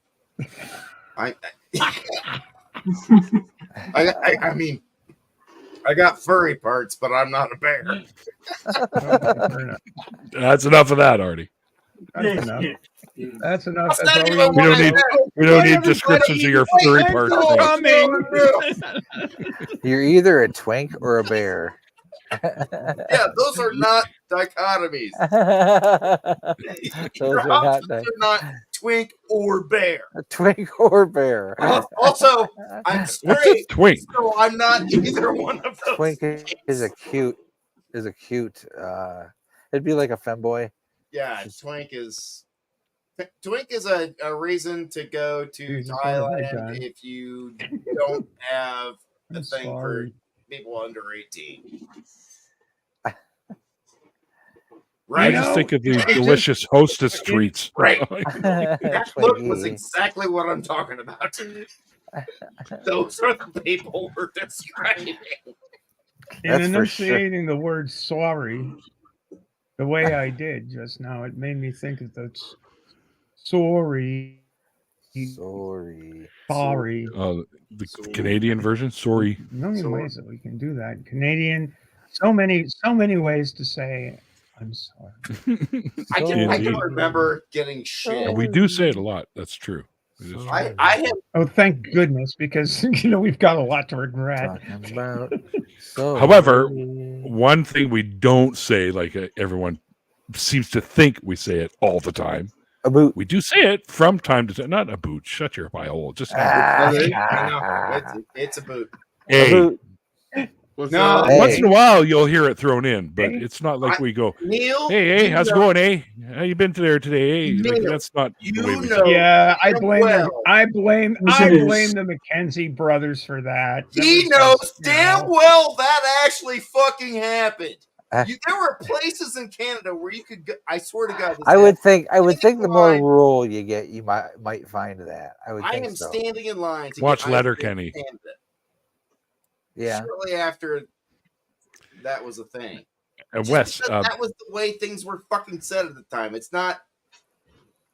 [SPEAKER 2] mean, I got furry parts, but I'm not a bear.
[SPEAKER 1] That's enough of that, Artie.
[SPEAKER 4] That's enough.
[SPEAKER 5] Yeah.
[SPEAKER 4] That's enough.
[SPEAKER 2] That's
[SPEAKER 4] That's
[SPEAKER 2] not
[SPEAKER 4] all
[SPEAKER 2] even
[SPEAKER 1] We don't
[SPEAKER 2] what I
[SPEAKER 1] need-
[SPEAKER 2] said.
[SPEAKER 1] We don't
[SPEAKER 4] Why
[SPEAKER 1] need
[SPEAKER 4] everybody
[SPEAKER 1] descriptions of your
[SPEAKER 4] eat
[SPEAKER 1] furry
[SPEAKER 4] my
[SPEAKER 1] parts.
[SPEAKER 4] pencil?
[SPEAKER 1] Thanks.
[SPEAKER 3] You're either a twink or a bear.
[SPEAKER 2] Yeah, those are not dichotomies.
[SPEAKER 3] Those
[SPEAKER 2] Your
[SPEAKER 3] are not
[SPEAKER 2] options are not twink or bear.
[SPEAKER 3] a twink or bear.
[SPEAKER 2] Also, I'm
[SPEAKER 1] What's a
[SPEAKER 2] straight,
[SPEAKER 1] twink?
[SPEAKER 2] so I'm not either one of those.
[SPEAKER 3] Twink is a cute. It'd be like a femboy.
[SPEAKER 2] Yeah, twink is a reason to go to
[SPEAKER 4] Jesus, what have I
[SPEAKER 2] Thailand
[SPEAKER 4] done?
[SPEAKER 2] if you don't have a
[SPEAKER 4] I'm
[SPEAKER 2] thing for
[SPEAKER 4] sorry.
[SPEAKER 2] people under 18.
[SPEAKER 1] I
[SPEAKER 2] Right?
[SPEAKER 1] just think of the
[SPEAKER 2] It just-
[SPEAKER 1] delicious hostess treats.
[SPEAKER 2] Right. That look was
[SPEAKER 3] Twinkie.
[SPEAKER 2] exactly what I'm talking about. Those are the people we're describing.
[SPEAKER 4] In
[SPEAKER 3] That's for sure.
[SPEAKER 4] enunciating the word sorry the way I did just now, it made me think of the sorry.
[SPEAKER 3] Sorry.
[SPEAKER 4] Sorry.
[SPEAKER 1] The Canadian version. Sorry.
[SPEAKER 4] A million
[SPEAKER 2] Sorry.
[SPEAKER 4] ways that we can do that. Canadian, so many ways to say I'm sorry.
[SPEAKER 2] I can
[SPEAKER 1] Indeed.
[SPEAKER 2] remember getting shit.
[SPEAKER 1] And we do say it a lot. That's true. It is true.
[SPEAKER 2] I have
[SPEAKER 4] Oh, thank goodness, because we've got a lot to regret.
[SPEAKER 3] Talking about. Sorry.
[SPEAKER 1] However, one thing we don't say, like everyone seems to think we say it all the time.
[SPEAKER 3] a boot.
[SPEAKER 1] We do say it from time to time. Not a boot. Shut your pie hole. Just
[SPEAKER 2] it's a boot.
[SPEAKER 3] A
[SPEAKER 1] hey.
[SPEAKER 3] boot.
[SPEAKER 2] No,
[SPEAKER 3] Hey.
[SPEAKER 1] Once in a while, you'll hear it thrown in, but it's not like we go,
[SPEAKER 2] Neil.
[SPEAKER 1] "Hey, how's it going? Hey, how you been there today?" Hey, like,
[SPEAKER 2] Neil,
[SPEAKER 1] that's not the way
[SPEAKER 2] You
[SPEAKER 1] we
[SPEAKER 2] know,
[SPEAKER 4] Yeah, I
[SPEAKER 2] damn
[SPEAKER 4] blame
[SPEAKER 2] well.
[SPEAKER 4] I blame
[SPEAKER 5] Yes, it is.
[SPEAKER 4] the McKenzie brothers for that.
[SPEAKER 2] He knows damn well that actually fucking happened. There were places in Canada where you could go. I swear to God, this
[SPEAKER 3] I would
[SPEAKER 2] happened.
[SPEAKER 3] think the more
[SPEAKER 2] Line.
[SPEAKER 3] rural you get, you might find that. I would
[SPEAKER 2] I
[SPEAKER 3] think
[SPEAKER 2] am
[SPEAKER 3] so.
[SPEAKER 2] standing in line to
[SPEAKER 1] Watch
[SPEAKER 2] get
[SPEAKER 1] Letterkenny.
[SPEAKER 2] ice cream in Canada.
[SPEAKER 3] Yeah.
[SPEAKER 2] Shortly after that was a thing.
[SPEAKER 1] And
[SPEAKER 2] Just
[SPEAKER 1] Wes,
[SPEAKER 2] because that was the way things were fucking said at the time. It's not.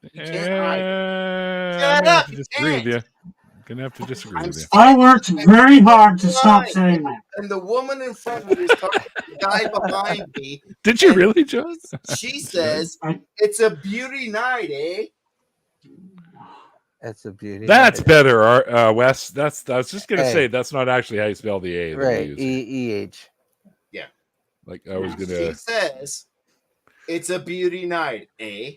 [SPEAKER 2] You can't hide it.
[SPEAKER 1] I'm
[SPEAKER 2] Shut
[SPEAKER 1] gonna
[SPEAKER 2] up,
[SPEAKER 1] have to
[SPEAKER 2] you
[SPEAKER 1] disagree with
[SPEAKER 2] can't.
[SPEAKER 1] you. Gonna have to disagree
[SPEAKER 2] I'm
[SPEAKER 1] with you.
[SPEAKER 5] I worked very hard to stop saying that.
[SPEAKER 2] And the woman in front of me is talking to the guy behind me.
[SPEAKER 1] Did you really, John?
[SPEAKER 2] She says,
[SPEAKER 5] I-
[SPEAKER 2] "It's a beauty night, eh?"
[SPEAKER 3] That's a beauty.
[SPEAKER 1] That's better, Wes. I was just gonna
[SPEAKER 3] Hey.
[SPEAKER 1] say that's not actually how you spell the A. that we
[SPEAKER 3] right.
[SPEAKER 1] use.
[SPEAKER 3] E-E-H.
[SPEAKER 1] Like I was
[SPEAKER 2] She
[SPEAKER 1] gonna.
[SPEAKER 2] says, "It's a beauty night, eh?"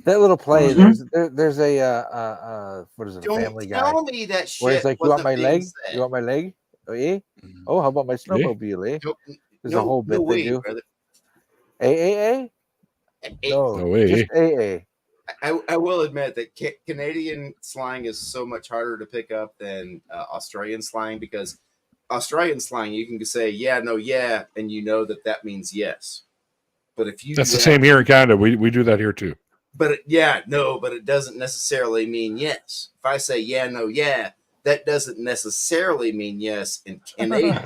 [SPEAKER 3] That little play.
[SPEAKER 5] Mhm.
[SPEAKER 3] There's a what is it? A
[SPEAKER 2] Don't
[SPEAKER 3] Family Guy.
[SPEAKER 2] tell me that shit.
[SPEAKER 3] Where it's like, you want
[SPEAKER 2] wasn't
[SPEAKER 3] my
[SPEAKER 2] being
[SPEAKER 3] leg?
[SPEAKER 2] said.
[SPEAKER 3] You want my leg? Oh, yeah. Oh, how about my snowmobile? Eh?
[SPEAKER 2] Nope.
[SPEAKER 3] There's a whole bit they
[SPEAKER 2] way,
[SPEAKER 3] do.
[SPEAKER 2] brother.
[SPEAKER 3] A. No,
[SPEAKER 1] No way.
[SPEAKER 3] just A.
[SPEAKER 2] I will admit that Canadian slang is so much harder to pick up than Australian slang, because Australian slang you can say yeah, no, yeah, and you know that means yes. But if you
[SPEAKER 1] That's the
[SPEAKER 2] do
[SPEAKER 1] same here in Canada. We do that here too.
[SPEAKER 2] but it doesn't necessarily mean yes. If I say yeah, no, yeah, that doesn't necessarily mean yes in Canadian.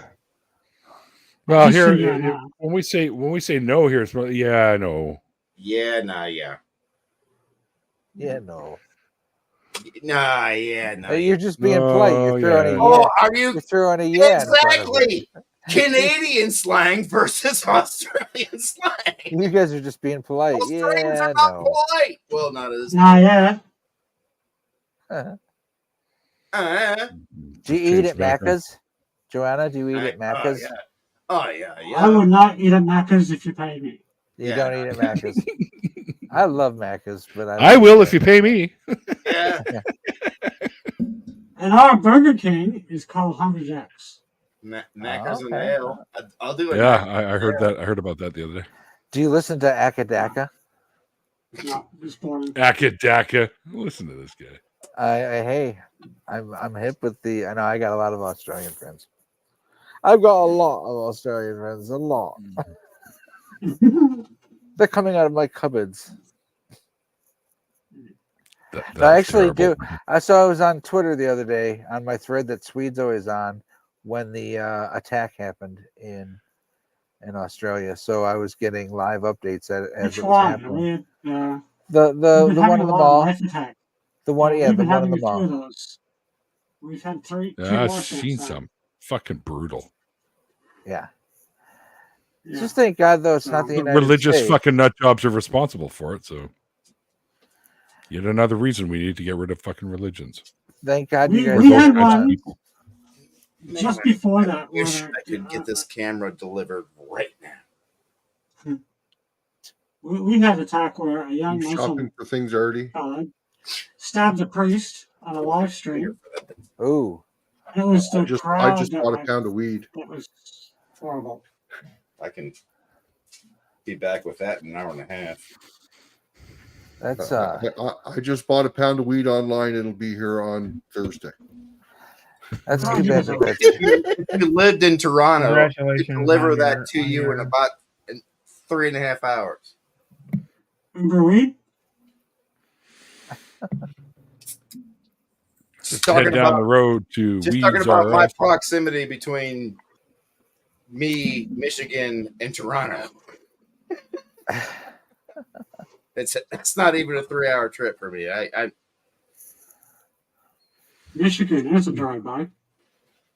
[SPEAKER 1] Well,
[SPEAKER 5] Just
[SPEAKER 1] here
[SPEAKER 5] say yeah, no.
[SPEAKER 1] when we say no here, it's yeah, no.
[SPEAKER 2] Yeah, nah, yeah.
[SPEAKER 3] Yeah, no.
[SPEAKER 2] Nah, yeah, no.
[SPEAKER 3] You're just being polite. You're throwing a
[SPEAKER 2] Oh,
[SPEAKER 3] yeah.
[SPEAKER 2] are you
[SPEAKER 3] You're throwing a yeah. in front of it.
[SPEAKER 2] exactly Canadian slang versus Australian slang?
[SPEAKER 3] You guys are just being polite.
[SPEAKER 2] Australians
[SPEAKER 3] Yeah,
[SPEAKER 2] are not
[SPEAKER 3] no.
[SPEAKER 2] polite. Well, not as.
[SPEAKER 5] Nah, yeah.
[SPEAKER 3] Do you eat
[SPEAKER 1] Change
[SPEAKER 3] at
[SPEAKER 1] background.
[SPEAKER 3] Macca's? Joanna, do you eat at Macca's?
[SPEAKER 2] Oh yeah, yeah.
[SPEAKER 5] I would not eat at Macca's if you paid me.
[SPEAKER 3] You
[SPEAKER 2] Yeah.
[SPEAKER 3] don't eat at Macca's. I love Macca's, but
[SPEAKER 1] I will if you pay me.
[SPEAKER 2] Yeah.
[SPEAKER 5] And our Burger King is called Hungry Jack's.
[SPEAKER 2] Macca's and
[SPEAKER 3] okay.
[SPEAKER 2] ale. I'll do it.
[SPEAKER 1] Yeah, I heard that. I heard about that the other day.
[SPEAKER 3] Do you listen to Akadaka?
[SPEAKER 5] No, it's boring.
[SPEAKER 1] Akadaka. Listen to this guy.
[SPEAKER 3] Hey, I'm hip with the. I know I got a lot of Australian friends. I've got a lot of Australian friends. A lot. They're coming out of my cupboards. I actually do. I saw I was on Twitter the other day on my thread that Swede's always on when the attack happened in Australia. So I was getting live updates as
[SPEAKER 5] Which
[SPEAKER 3] it was
[SPEAKER 5] one?
[SPEAKER 3] happening.
[SPEAKER 5] The
[SPEAKER 3] The one in the mall. The one, yeah,
[SPEAKER 5] we've
[SPEAKER 3] the
[SPEAKER 5] been
[SPEAKER 3] one in
[SPEAKER 5] having
[SPEAKER 3] the
[SPEAKER 5] a few
[SPEAKER 3] mall.
[SPEAKER 5] of those. We've had three
[SPEAKER 1] Yeah, I've
[SPEAKER 5] more since
[SPEAKER 1] seen
[SPEAKER 5] then.
[SPEAKER 1] some. Fucking brutal.
[SPEAKER 3] Yeah.
[SPEAKER 5] Yeah.
[SPEAKER 3] Just thank God though it's not the United
[SPEAKER 1] Religious
[SPEAKER 3] States.
[SPEAKER 1] fucking nut jobs are responsible for it. So, yet another reason we need to get rid of fucking religions.
[SPEAKER 3] Thank God you
[SPEAKER 5] We-
[SPEAKER 3] guys.
[SPEAKER 5] we
[SPEAKER 1] Those
[SPEAKER 5] had
[SPEAKER 1] kinds of
[SPEAKER 5] one.
[SPEAKER 1] people.
[SPEAKER 5] Just before
[SPEAKER 2] I
[SPEAKER 5] that,
[SPEAKER 2] wish
[SPEAKER 5] where
[SPEAKER 2] I could get this camera delivered right now.
[SPEAKER 5] we had an attack where a young
[SPEAKER 6] You
[SPEAKER 5] Muslim
[SPEAKER 6] shopping for things already?
[SPEAKER 5] fella stabbed a priest on a live stream.
[SPEAKER 3] Ooh.
[SPEAKER 5] It was the
[SPEAKER 6] I
[SPEAKER 5] crowd
[SPEAKER 6] just
[SPEAKER 5] that,
[SPEAKER 6] bought a pound of weed.
[SPEAKER 5] that was horrible.
[SPEAKER 2] I can be back with that in an hour and a half.
[SPEAKER 3] That's
[SPEAKER 6] I just bought a pound of weed online. It'll be here on Thursday.
[SPEAKER 3] that's
[SPEAKER 5] Oh,
[SPEAKER 3] too
[SPEAKER 5] you
[SPEAKER 3] bad.
[SPEAKER 5] guys are-
[SPEAKER 3] That's,
[SPEAKER 2] If you lived in Toronto, you
[SPEAKER 4] Congratulations
[SPEAKER 2] deliver
[SPEAKER 4] on
[SPEAKER 2] that
[SPEAKER 4] your-
[SPEAKER 2] to
[SPEAKER 4] on
[SPEAKER 2] you
[SPEAKER 4] your-
[SPEAKER 2] in about 3.5 hours.
[SPEAKER 5] Remember weed?
[SPEAKER 2] Just
[SPEAKER 1] Head
[SPEAKER 2] talking
[SPEAKER 1] down
[SPEAKER 2] about
[SPEAKER 1] the road to
[SPEAKER 2] just
[SPEAKER 1] Weeds
[SPEAKER 2] talking about
[SPEAKER 1] R
[SPEAKER 2] my
[SPEAKER 1] Us.
[SPEAKER 2] proximity between me, Michigan, and Toronto. It's not even a 3-hour trip for me. I
[SPEAKER 5] Michigan, that's a drive-by.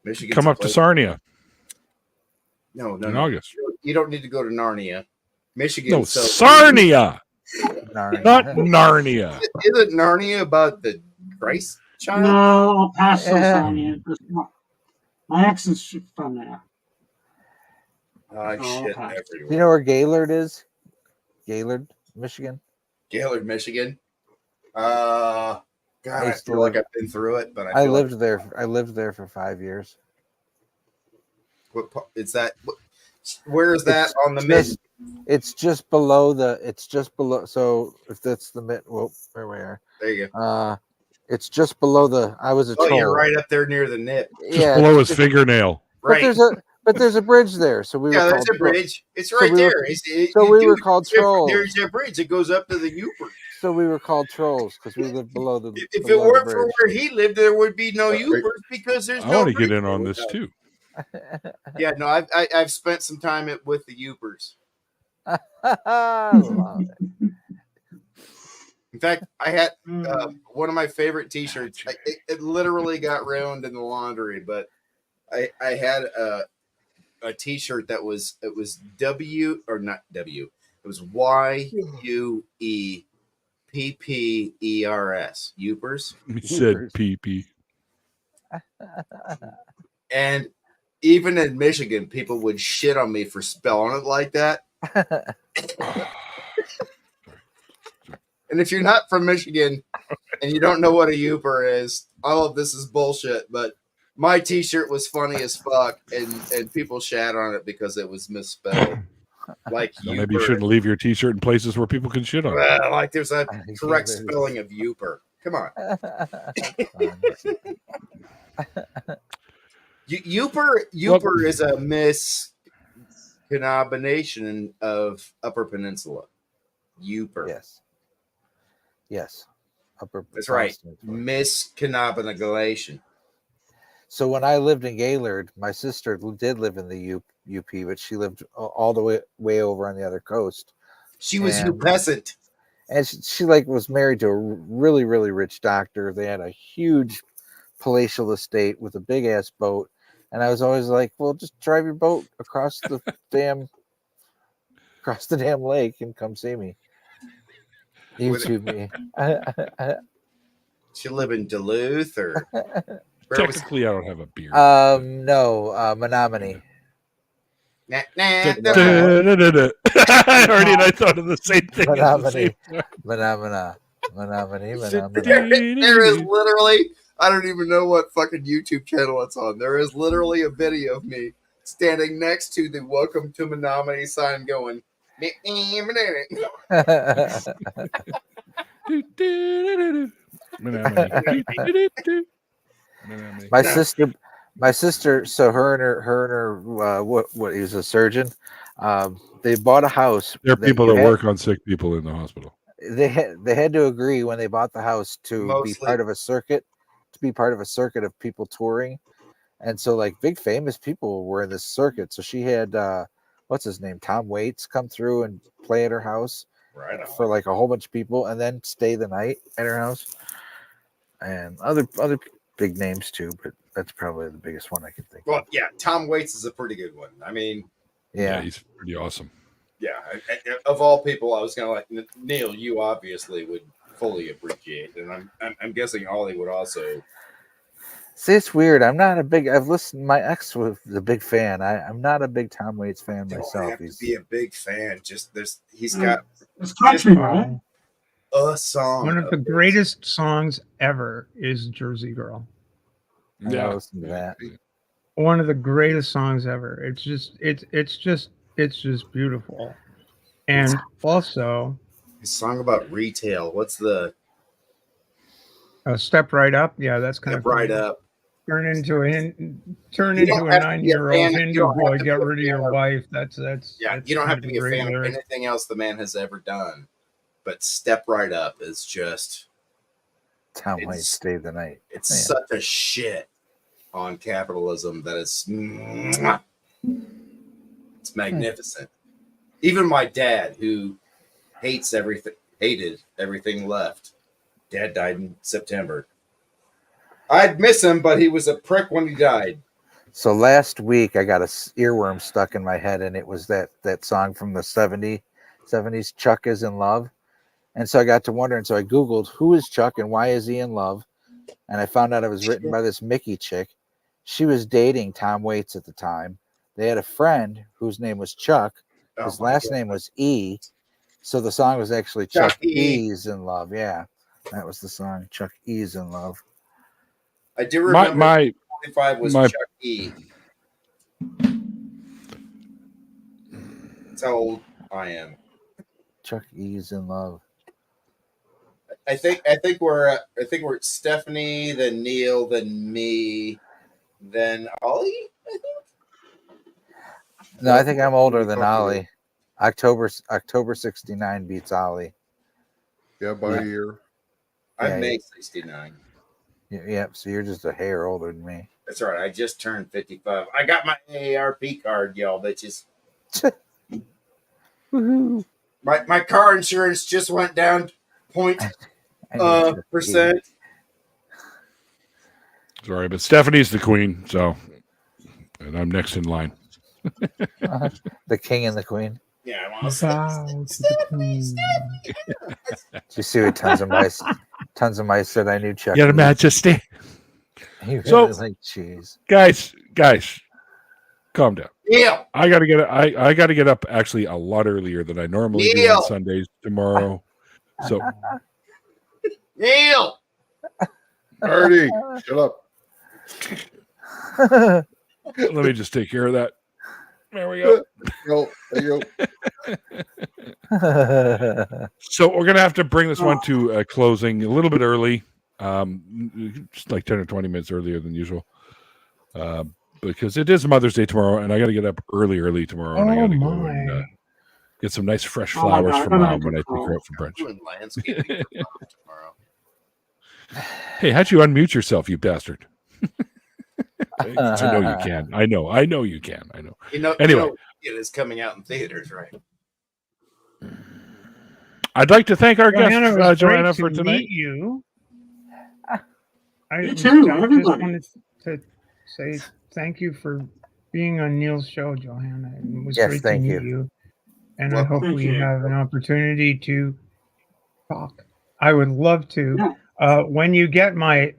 [SPEAKER 2] Michigan.
[SPEAKER 1] Come up to Sarnia
[SPEAKER 2] No,
[SPEAKER 1] in August.
[SPEAKER 2] You don't need to go to Narnia. Michigan.
[SPEAKER 1] No,
[SPEAKER 2] so
[SPEAKER 1] Sarnia,
[SPEAKER 3] Narnia.
[SPEAKER 1] not Narnia.
[SPEAKER 2] Isn't Narnia about the Christ child?
[SPEAKER 5] No, I'll pass on
[SPEAKER 3] Yeah.
[SPEAKER 5] Sarnia. My ex is from there.
[SPEAKER 2] Oh, shit,
[SPEAKER 5] okay.
[SPEAKER 2] everywhere.
[SPEAKER 3] You know where Gaylord is? Gaylord, Michigan.
[SPEAKER 2] Gaylord, Michigan. God, I
[SPEAKER 3] used to
[SPEAKER 2] feel like
[SPEAKER 3] live-
[SPEAKER 2] I've been through it, but
[SPEAKER 3] I
[SPEAKER 2] feel
[SPEAKER 3] lived
[SPEAKER 2] like,
[SPEAKER 3] there. I lived there for 5 years.
[SPEAKER 2] what part, is that? Where is that
[SPEAKER 3] It's
[SPEAKER 2] on the mid?
[SPEAKER 3] just- It's just below the. It's just below. So if that's the mid, well, where we are.
[SPEAKER 2] There you go.
[SPEAKER 3] It's just below the. I was a
[SPEAKER 2] Oh,
[SPEAKER 3] troll.
[SPEAKER 2] you're right up there near the nip.
[SPEAKER 1] Just
[SPEAKER 3] Yeah,
[SPEAKER 1] below
[SPEAKER 3] it's
[SPEAKER 1] his
[SPEAKER 3] just-
[SPEAKER 1] fingernail.
[SPEAKER 2] Right.
[SPEAKER 3] But there's a bridge there, so we
[SPEAKER 2] Yeah,
[SPEAKER 3] were
[SPEAKER 2] there's
[SPEAKER 3] called
[SPEAKER 2] a bridge. It's
[SPEAKER 3] So
[SPEAKER 2] right
[SPEAKER 3] we were-
[SPEAKER 2] there.
[SPEAKER 3] were called trolls.
[SPEAKER 2] There's a bridge that goes up to the Uper.
[SPEAKER 3] So we were called trolls because we lived below the.
[SPEAKER 2] If it
[SPEAKER 3] below the
[SPEAKER 2] weren't for
[SPEAKER 3] bridge.
[SPEAKER 2] where he lived, there would be no
[SPEAKER 6] Right.
[SPEAKER 2] Upers because there's
[SPEAKER 1] I
[SPEAKER 2] no.
[SPEAKER 1] want to get
[SPEAKER 2] bridge
[SPEAKER 1] in on
[SPEAKER 2] there.
[SPEAKER 1] this too.
[SPEAKER 2] Yeah, no, I've spent some time with the Upers.
[SPEAKER 3] I love it.
[SPEAKER 2] In fact, I had
[SPEAKER 5] Mm.
[SPEAKER 2] one of my favorite T-shirts. It literally got ruined in the laundry, but I had a T-shirt that was W or not W. It was YUEPPERS Upers,
[SPEAKER 1] He said pee.
[SPEAKER 2] and even in Michigan, people would shit on me for spelling it like that. And if you're not from Michigan and you don't know what a Uper is, all of this is bullshit. But my T-shirt was funny as fuck, and people shat on it because it was misspelled. Like
[SPEAKER 1] So maybe you
[SPEAKER 2] Uper.
[SPEAKER 1] shouldn't leave your T-shirt in places where people can shit on it.
[SPEAKER 2] Well, like there's a correct
[SPEAKER 3] there's-
[SPEAKER 2] spelling of Uper. Come on. Uper is a miscombination of Upper Peninsula. Uper.
[SPEAKER 3] Yes. Upper.
[SPEAKER 2] That's right.
[SPEAKER 3] Boston.
[SPEAKER 2] Miscombination.
[SPEAKER 3] So when I lived in Gaylord, my sister did live in the UP, but she lived all the way over on the other coast.
[SPEAKER 2] She was
[SPEAKER 3] And-
[SPEAKER 2] upescent.
[SPEAKER 3] and she like was married to a really, really rich doctor. They had a huge palatial estate with a big ass boat. And I was always like, well, just drive your boat across the damn lake and come see me. YouTube me.
[SPEAKER 2] She live in Duluth or where was
[SPEAKER 1] Technically, I don't have a beard.
[SPEAKER 3] No, Menominee.
[SPEAKER 2] Nah,
[SPEAKER 1] I
[SPEAKER 2] nah.
[SPEAKER 1] already thought of the same thing. At the same time.
[SPEAKER 3] Menominee.
[SPEAKER 2] There is literally, I don't even know what fucking YouTube channel it's on. There is literally a video of me standing next to the Welcome to Menominee sign going,
[SPEAKER 3] my sister. So her and her what he was a surgeon. They bought a house.
[SPEAKER 1] There are people that work on sick people in the hospital.
[SPEAKER 3] They had to agree when they bought the house to
[SPEAKER 2] Mostly.
[SPEAKER 3] be part of a circuit, of people touring, and so like big famous people were in this circuit. So she had what's his name, Tom Waits, come through and play at her house
[SPEAKER 2] right
[SPEAKER 3] for like a whole bunch of people, and then stay the night at her house, and other big names too. But that's probably the biggest one I can think.
[SPEAKER 2] Well,
[SPEAKER 3] of.
[SPEAKER 2] yeah, Tom Waits is a pretty good one. I mean,
[SPEAKER 3] Yeah,
[SPEAKER 1] He's pretty awesome.
[SPEAKER 2] yeah, of all people, I was kind of like, Neil, you obviously would fully appreciate, and I'm guessing Ollie would also.
[SPEAKER 3] see, it's weird. I'm not a big. I've listened. My ex was a big fan. I'm not a big Tom Waits fan
[SPEAKER 2] Don't
[SPEAKER 3] myself.
[SPEAKER 2] have to be a big fan. Just he's
[SPEAKER 5] Mm.
[SPEAKER 2] got
[SPEAKER 5] It's country, right?
[SPEAKER 2] a song.
[SPEAKER 4] One of the greatest songs ever is Jersey Girl.
[SPEAKER 3] I gotta listen to that.
[SPEAKER 4] One of the greatest songs ever. It's just beautiful. And also
[SPEAKER 2] His song about retail. What's the
[SPEAKER 4] Step Right Up. Yeah, that's kind
[SPEAKER 2] Step
[SPEAKER 4] of
[SPEAKER 2] Right Up?
[SPEAKER 4] turn into a
[SPEAKER 2] You don't have to be a
[SPEAKER 4] 9-year-old
[SPEAKER 2] fan- you
[SPEAKER 4] Hindu
[SPEAKER 2] don't have
[SPEAKER 4] boy.
[SPEAKER 2] to
[SPEAKER 4] Get
[SPEAKER 2] be a
[SPEAKER 4] rid of
[SPEAKER 2] fan
[SPEAKER 4] your
[SPEAKER 2] of-
[SPEAKER 4] wife. That's
[SPEAKER 2] Yeah,
[SPEAKER 4] that's
[SPEAKER 2] you don't have to
[SPEAKER 4] kind
[SPEAKER 2] be a
[SPEAKER 4] great
[SPEAKER 2] fan of
[SPEAKER 4] lyric.
[SPEAKER 2] anything else the man has ever done, but Step Right Up is just
[SPEAKER 3] Tom
[SPEAKER 2] It's-
[SPEAKER 3] Waits, Stay the Night.
[SPEAKER 2] it's
[SPEAKER 3] Yeah.
[SPEAKER 2] such a shit on capitalism that it's magnificent. Even my dad, who hated everything left. Dad died in September. I'd miss him, but he was a prick when he died.
[SPEAKER 3] So last week I got a earworm stuck in my head, and it was that song from the 70s, Chuck is in Love. And so I got to wondering, so I Googled who is Chuck and why is he in love? And I found out it was written by this Mickey chick. She was dating Tom Waits at the time. They had a friend whose name was Chuck. His last name was E. So the song was actually Chuck E's in Love. Yeah. That was the song, Chuck E's in Love.
[SPEAKER 2] I do remember
[SPEAKER 1] My
[SPEAKER 2] 25 was
[SPEAKER 1] my-
[SPEAKER 2] Chuck E. That's how old I am.
[SPEAKER 3] Chuck E's in Love.
[SPEAKER 2] I think we're Stephanie, then Neil, then me, then Ollie. I think.
[SPEAKER 3] No, I think I'm older than Ollie. October 69 beats Ollie.
[SPEAKER 6] Yeah, by a year.
[SPEAKER 2] I'm
[SPEAKER 3] Yeah,
[SPEAKER 2] May 69.
[SPEAKER 3] Yeah, so you're just a hair older than me.
[SPEAKER 2] That's right. I just turned 55. I got my AARP card, y'all bitches.
[SPEAKER 3] Woohoo!
[SPEAKER 2] My car insurance just went down point percent.
[SPEAKER 1] Sorry, but Stephanie's the queen, so and I'm next in line.
[SPEAKER 3] The king and the queen.
[SPEAKER 2] Yeah, I want
[SPEAKER 4] Bow to the queen.
[SPEAKER 3] Did you see what tons of mice said I knew Chuck?
[SPEAKER 1] Your
[SPEAKER 3] E's?
[SPEAKER 1] Majesty.
[SPEAKER 3] He really
[SPEAKER 1] So-
[SPEAKER 3] like cheese.
[SPEAKER 1] Guys, calm down.
[SPEAKER 2] Neil.
[SPEAKER 1] I gotta get up actually a lot earlier than I normally do
[SPEAKER 2] Neil.
[SPEAKER 1] on Sundays tomorrow. So
[SPEAKER 2] Neil.
[SPEAKER 6] Artie, shut up.
[SPEAKER 1] let me just take care of that. There we go.
[SPEAKER 6] Go, there you go.
[SPEAKER 1] So we're gonna have to bring this one to a closing a little bit early, just like 10 or 20 minutes earlier than usual, because it is Mother's Day tomorrow, and I got to get up early tomorrow, and I got to go and get some nice fresh
[SPEAKER 5] Oh my
[SPEAKER 1] flowers
[SPEAKER 5] God,
[SPEAKER 1] from
[SPEAKER 5] I'm
[SPEAKER 1] Mom
[SPEAKER 5] gonna
[SPEAKER 1] when I
[SPEAKER 5] have to
[SPEAKER 1] take her out for brunch.
[SPEAKER 2] Doing landscaping tomorrow.
[SPEAKER 1] Hey, how'd you unmute yourself, you bastard? I know you can. I know you can. I know.
[SPEAKER 2] You know,
[SPEAKER 1] Anyway.
[SPEAKER 2] it is coming out in theaters, right?
[SPEAKER 1] I'd like to thank our
[SPEAKER 4] Johanna, it was
[SPEAKER 1] guest, Johanna,
[SPEAKER 4] great
[SPEAKER 1] for
[SPEAKER 4] to
[SPEAKER 1] tonight.
[SPEAKER 4] meet you.
[SPEAKER 5] You too,
[SPEAKER 4] I just
[SPEAKER 5] everybody.
[SPEAKER 4] wanted to say thank you for being on Neil's show, Johanna. It was
[SPEAKER 3] Yes,
[SPEAKER 4] great to
[SPEAKER 3] thank
[SPEAKER 4] meet
[SPEAKER 3] you.
[SPEAKER 4] you. And I
[SPEAKER 2] Welcome.
[SPEAKER 4] hope
[SPEAKER 5] Thank
[SPEAKER 4] we
[SPEAKER 5] you.
[SPEAKER 4] have an opportunity to talk. I would love to.
[SPEAKER 5] Yeah.
[SPEAKER 4] When you get my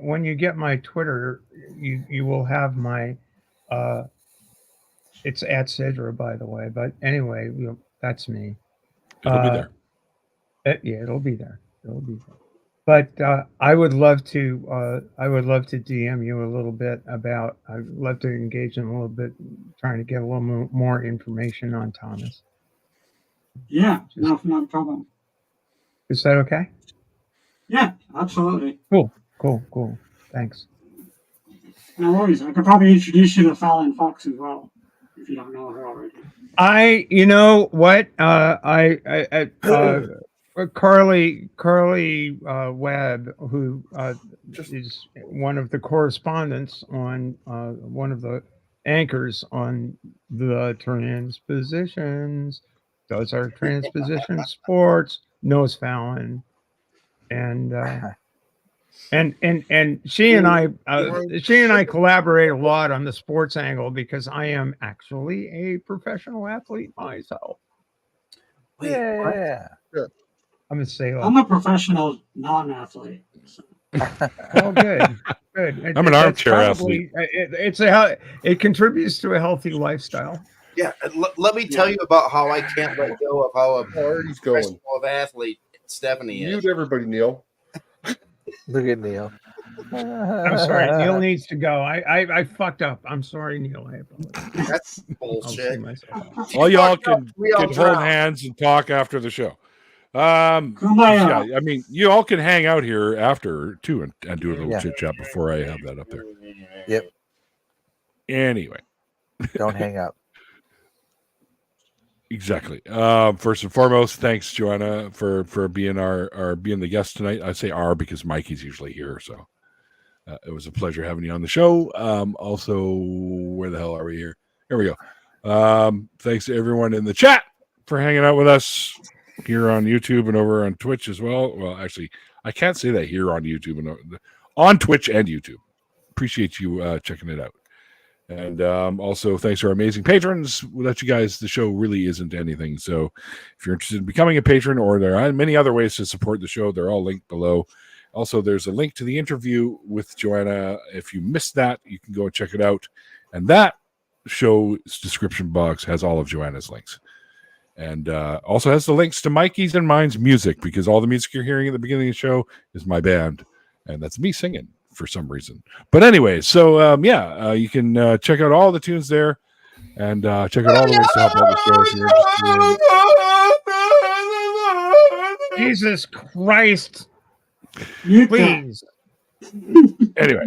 [SPEAKER 4] Twitter, you will have my it's at Cedra, by the way. But anyway, that's me.
[SPEAKER 1] It'll be there.
[SPEAKER 4] Yeah, it'll be there. It'll be there. But I would love to DM you a little bit about. I'd love to engage in a little bit, trying to get a little more information on Thomas.
[SPEAKER 5] Yeah, no problem.
[SPEAKER 4] Is that okay?
[SPEAKER 5] Yeah, absolutely.
[SPEAKER 4] Cool. Thanks.
[SPEAKER 5] No worries. I could probably introduce you to Fallon Fox as well, if you don't know her already.
[SPEAKER 4] You know what? Carly Webb, who is one of the correspondents on one of the anchors on the transpositions, does our transposition sports, knows Fallon, and she and I collaborate a lot on the sports angle because I am actually a professional athlete myself.
[SPEAKER 3] Yeah.
[SPEAKER 4] I'm a sailor.
[SPEAKER 5] I'm a professional non-athlete. So.
[SPEAKER 4] Oh, good.
[SPEAKER 1] I'm an armchair athlete.
[SPEAKER 4] It contributes to a healthy lifestyle.
[SPEAKER 2] Yeah, let me tell you about how I can't let go of how a
[SPEAKER 6] Party's going.
[SPEAKER 2] professional athlete Stephanie is.
[SPEAKER 6] Mute everybody, Neil.
[SPEAKER 3] Look at Neil.
[SPEAKER 4] I'm sorry, Neil needs to go. I fucked up. I'm sorry, Neil. I apologize.
[SPEAKER 2] That's
[SPEAKER 4] I'll see
[SPEAKER 2] bullshit.
[SPEAKER 4] myself.
[SPEAKER 1] All y'all can
[SPEAKER 2] all
[SPEAKER 1] hold
[SPEAKER 2] drown.
[SPEAKER 1] hands and talk after the show.
[SPEAKER 5] Kumbaya.
[SPEAKER 1] Yeah, I mean, you all can hang out here after too and do a little
[SPEAKER 3] Yeah.
[SPEAKER 1] chit chat before I have that up there.
[SPEAKER 3] Yep.
[SPEAKER 1] Anyway,
[SPEAKER 3] Don't hang up.
[SPEAKER 1] exactly. First and foremost, thanks, Johanna, for being being the guest tonight. I say our because Mikey's usually here, so it was a pleasure having you on the show. Also, where the hell are we here? Here we go. Thanks to everyone in the chat for hanging out with us here on YouTube and over on Twitch as well. Well, actually, I can't say that here on YouTube and on Twitch and YouTube. Appreciate you checking it out. And also, thanks to our amazing patrons. Without you guys, the show really isn't anything. So if you're interested in becoming a patron, or there are many other ways to support the show, they're all linked below. Also, there's a link to the interview with Johanna. If you missed that, you can go and check it out. And that show's description box has all of Johanna's links. And also has the links to Mikey's and mine's music, because all the music you're hearing at the beginning of the show is my band. And that's me singing for some reason. But anyway, so you can check out all the tunes there and check out all the ways to help out the show if you're interested.
[SPEAKER 4] Jesus Christ!
[SPEAKER 5] Mute that.
[SPEAKER 4] Please.
[SPEAKER 1] Anyway.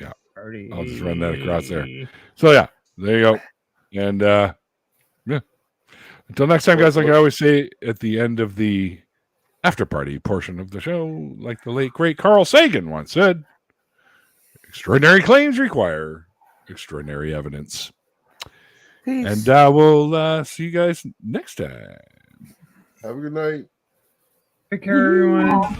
[SPEAKER 1] Yeah, I'll just run that across there. So yeah, there you go. And yeah. Until next time, guys, like I always say at the end of the after party portion of the show, like the late great Carl Sagan once said, extraordinary claims require extraordinary evidence.
[SPEAKER 3] Peace.
[SPEAKER 1] And we'll see you guys next time.
[SPEAKER 6] Have a good night.
[SPEAKER 4] Take care, everyone.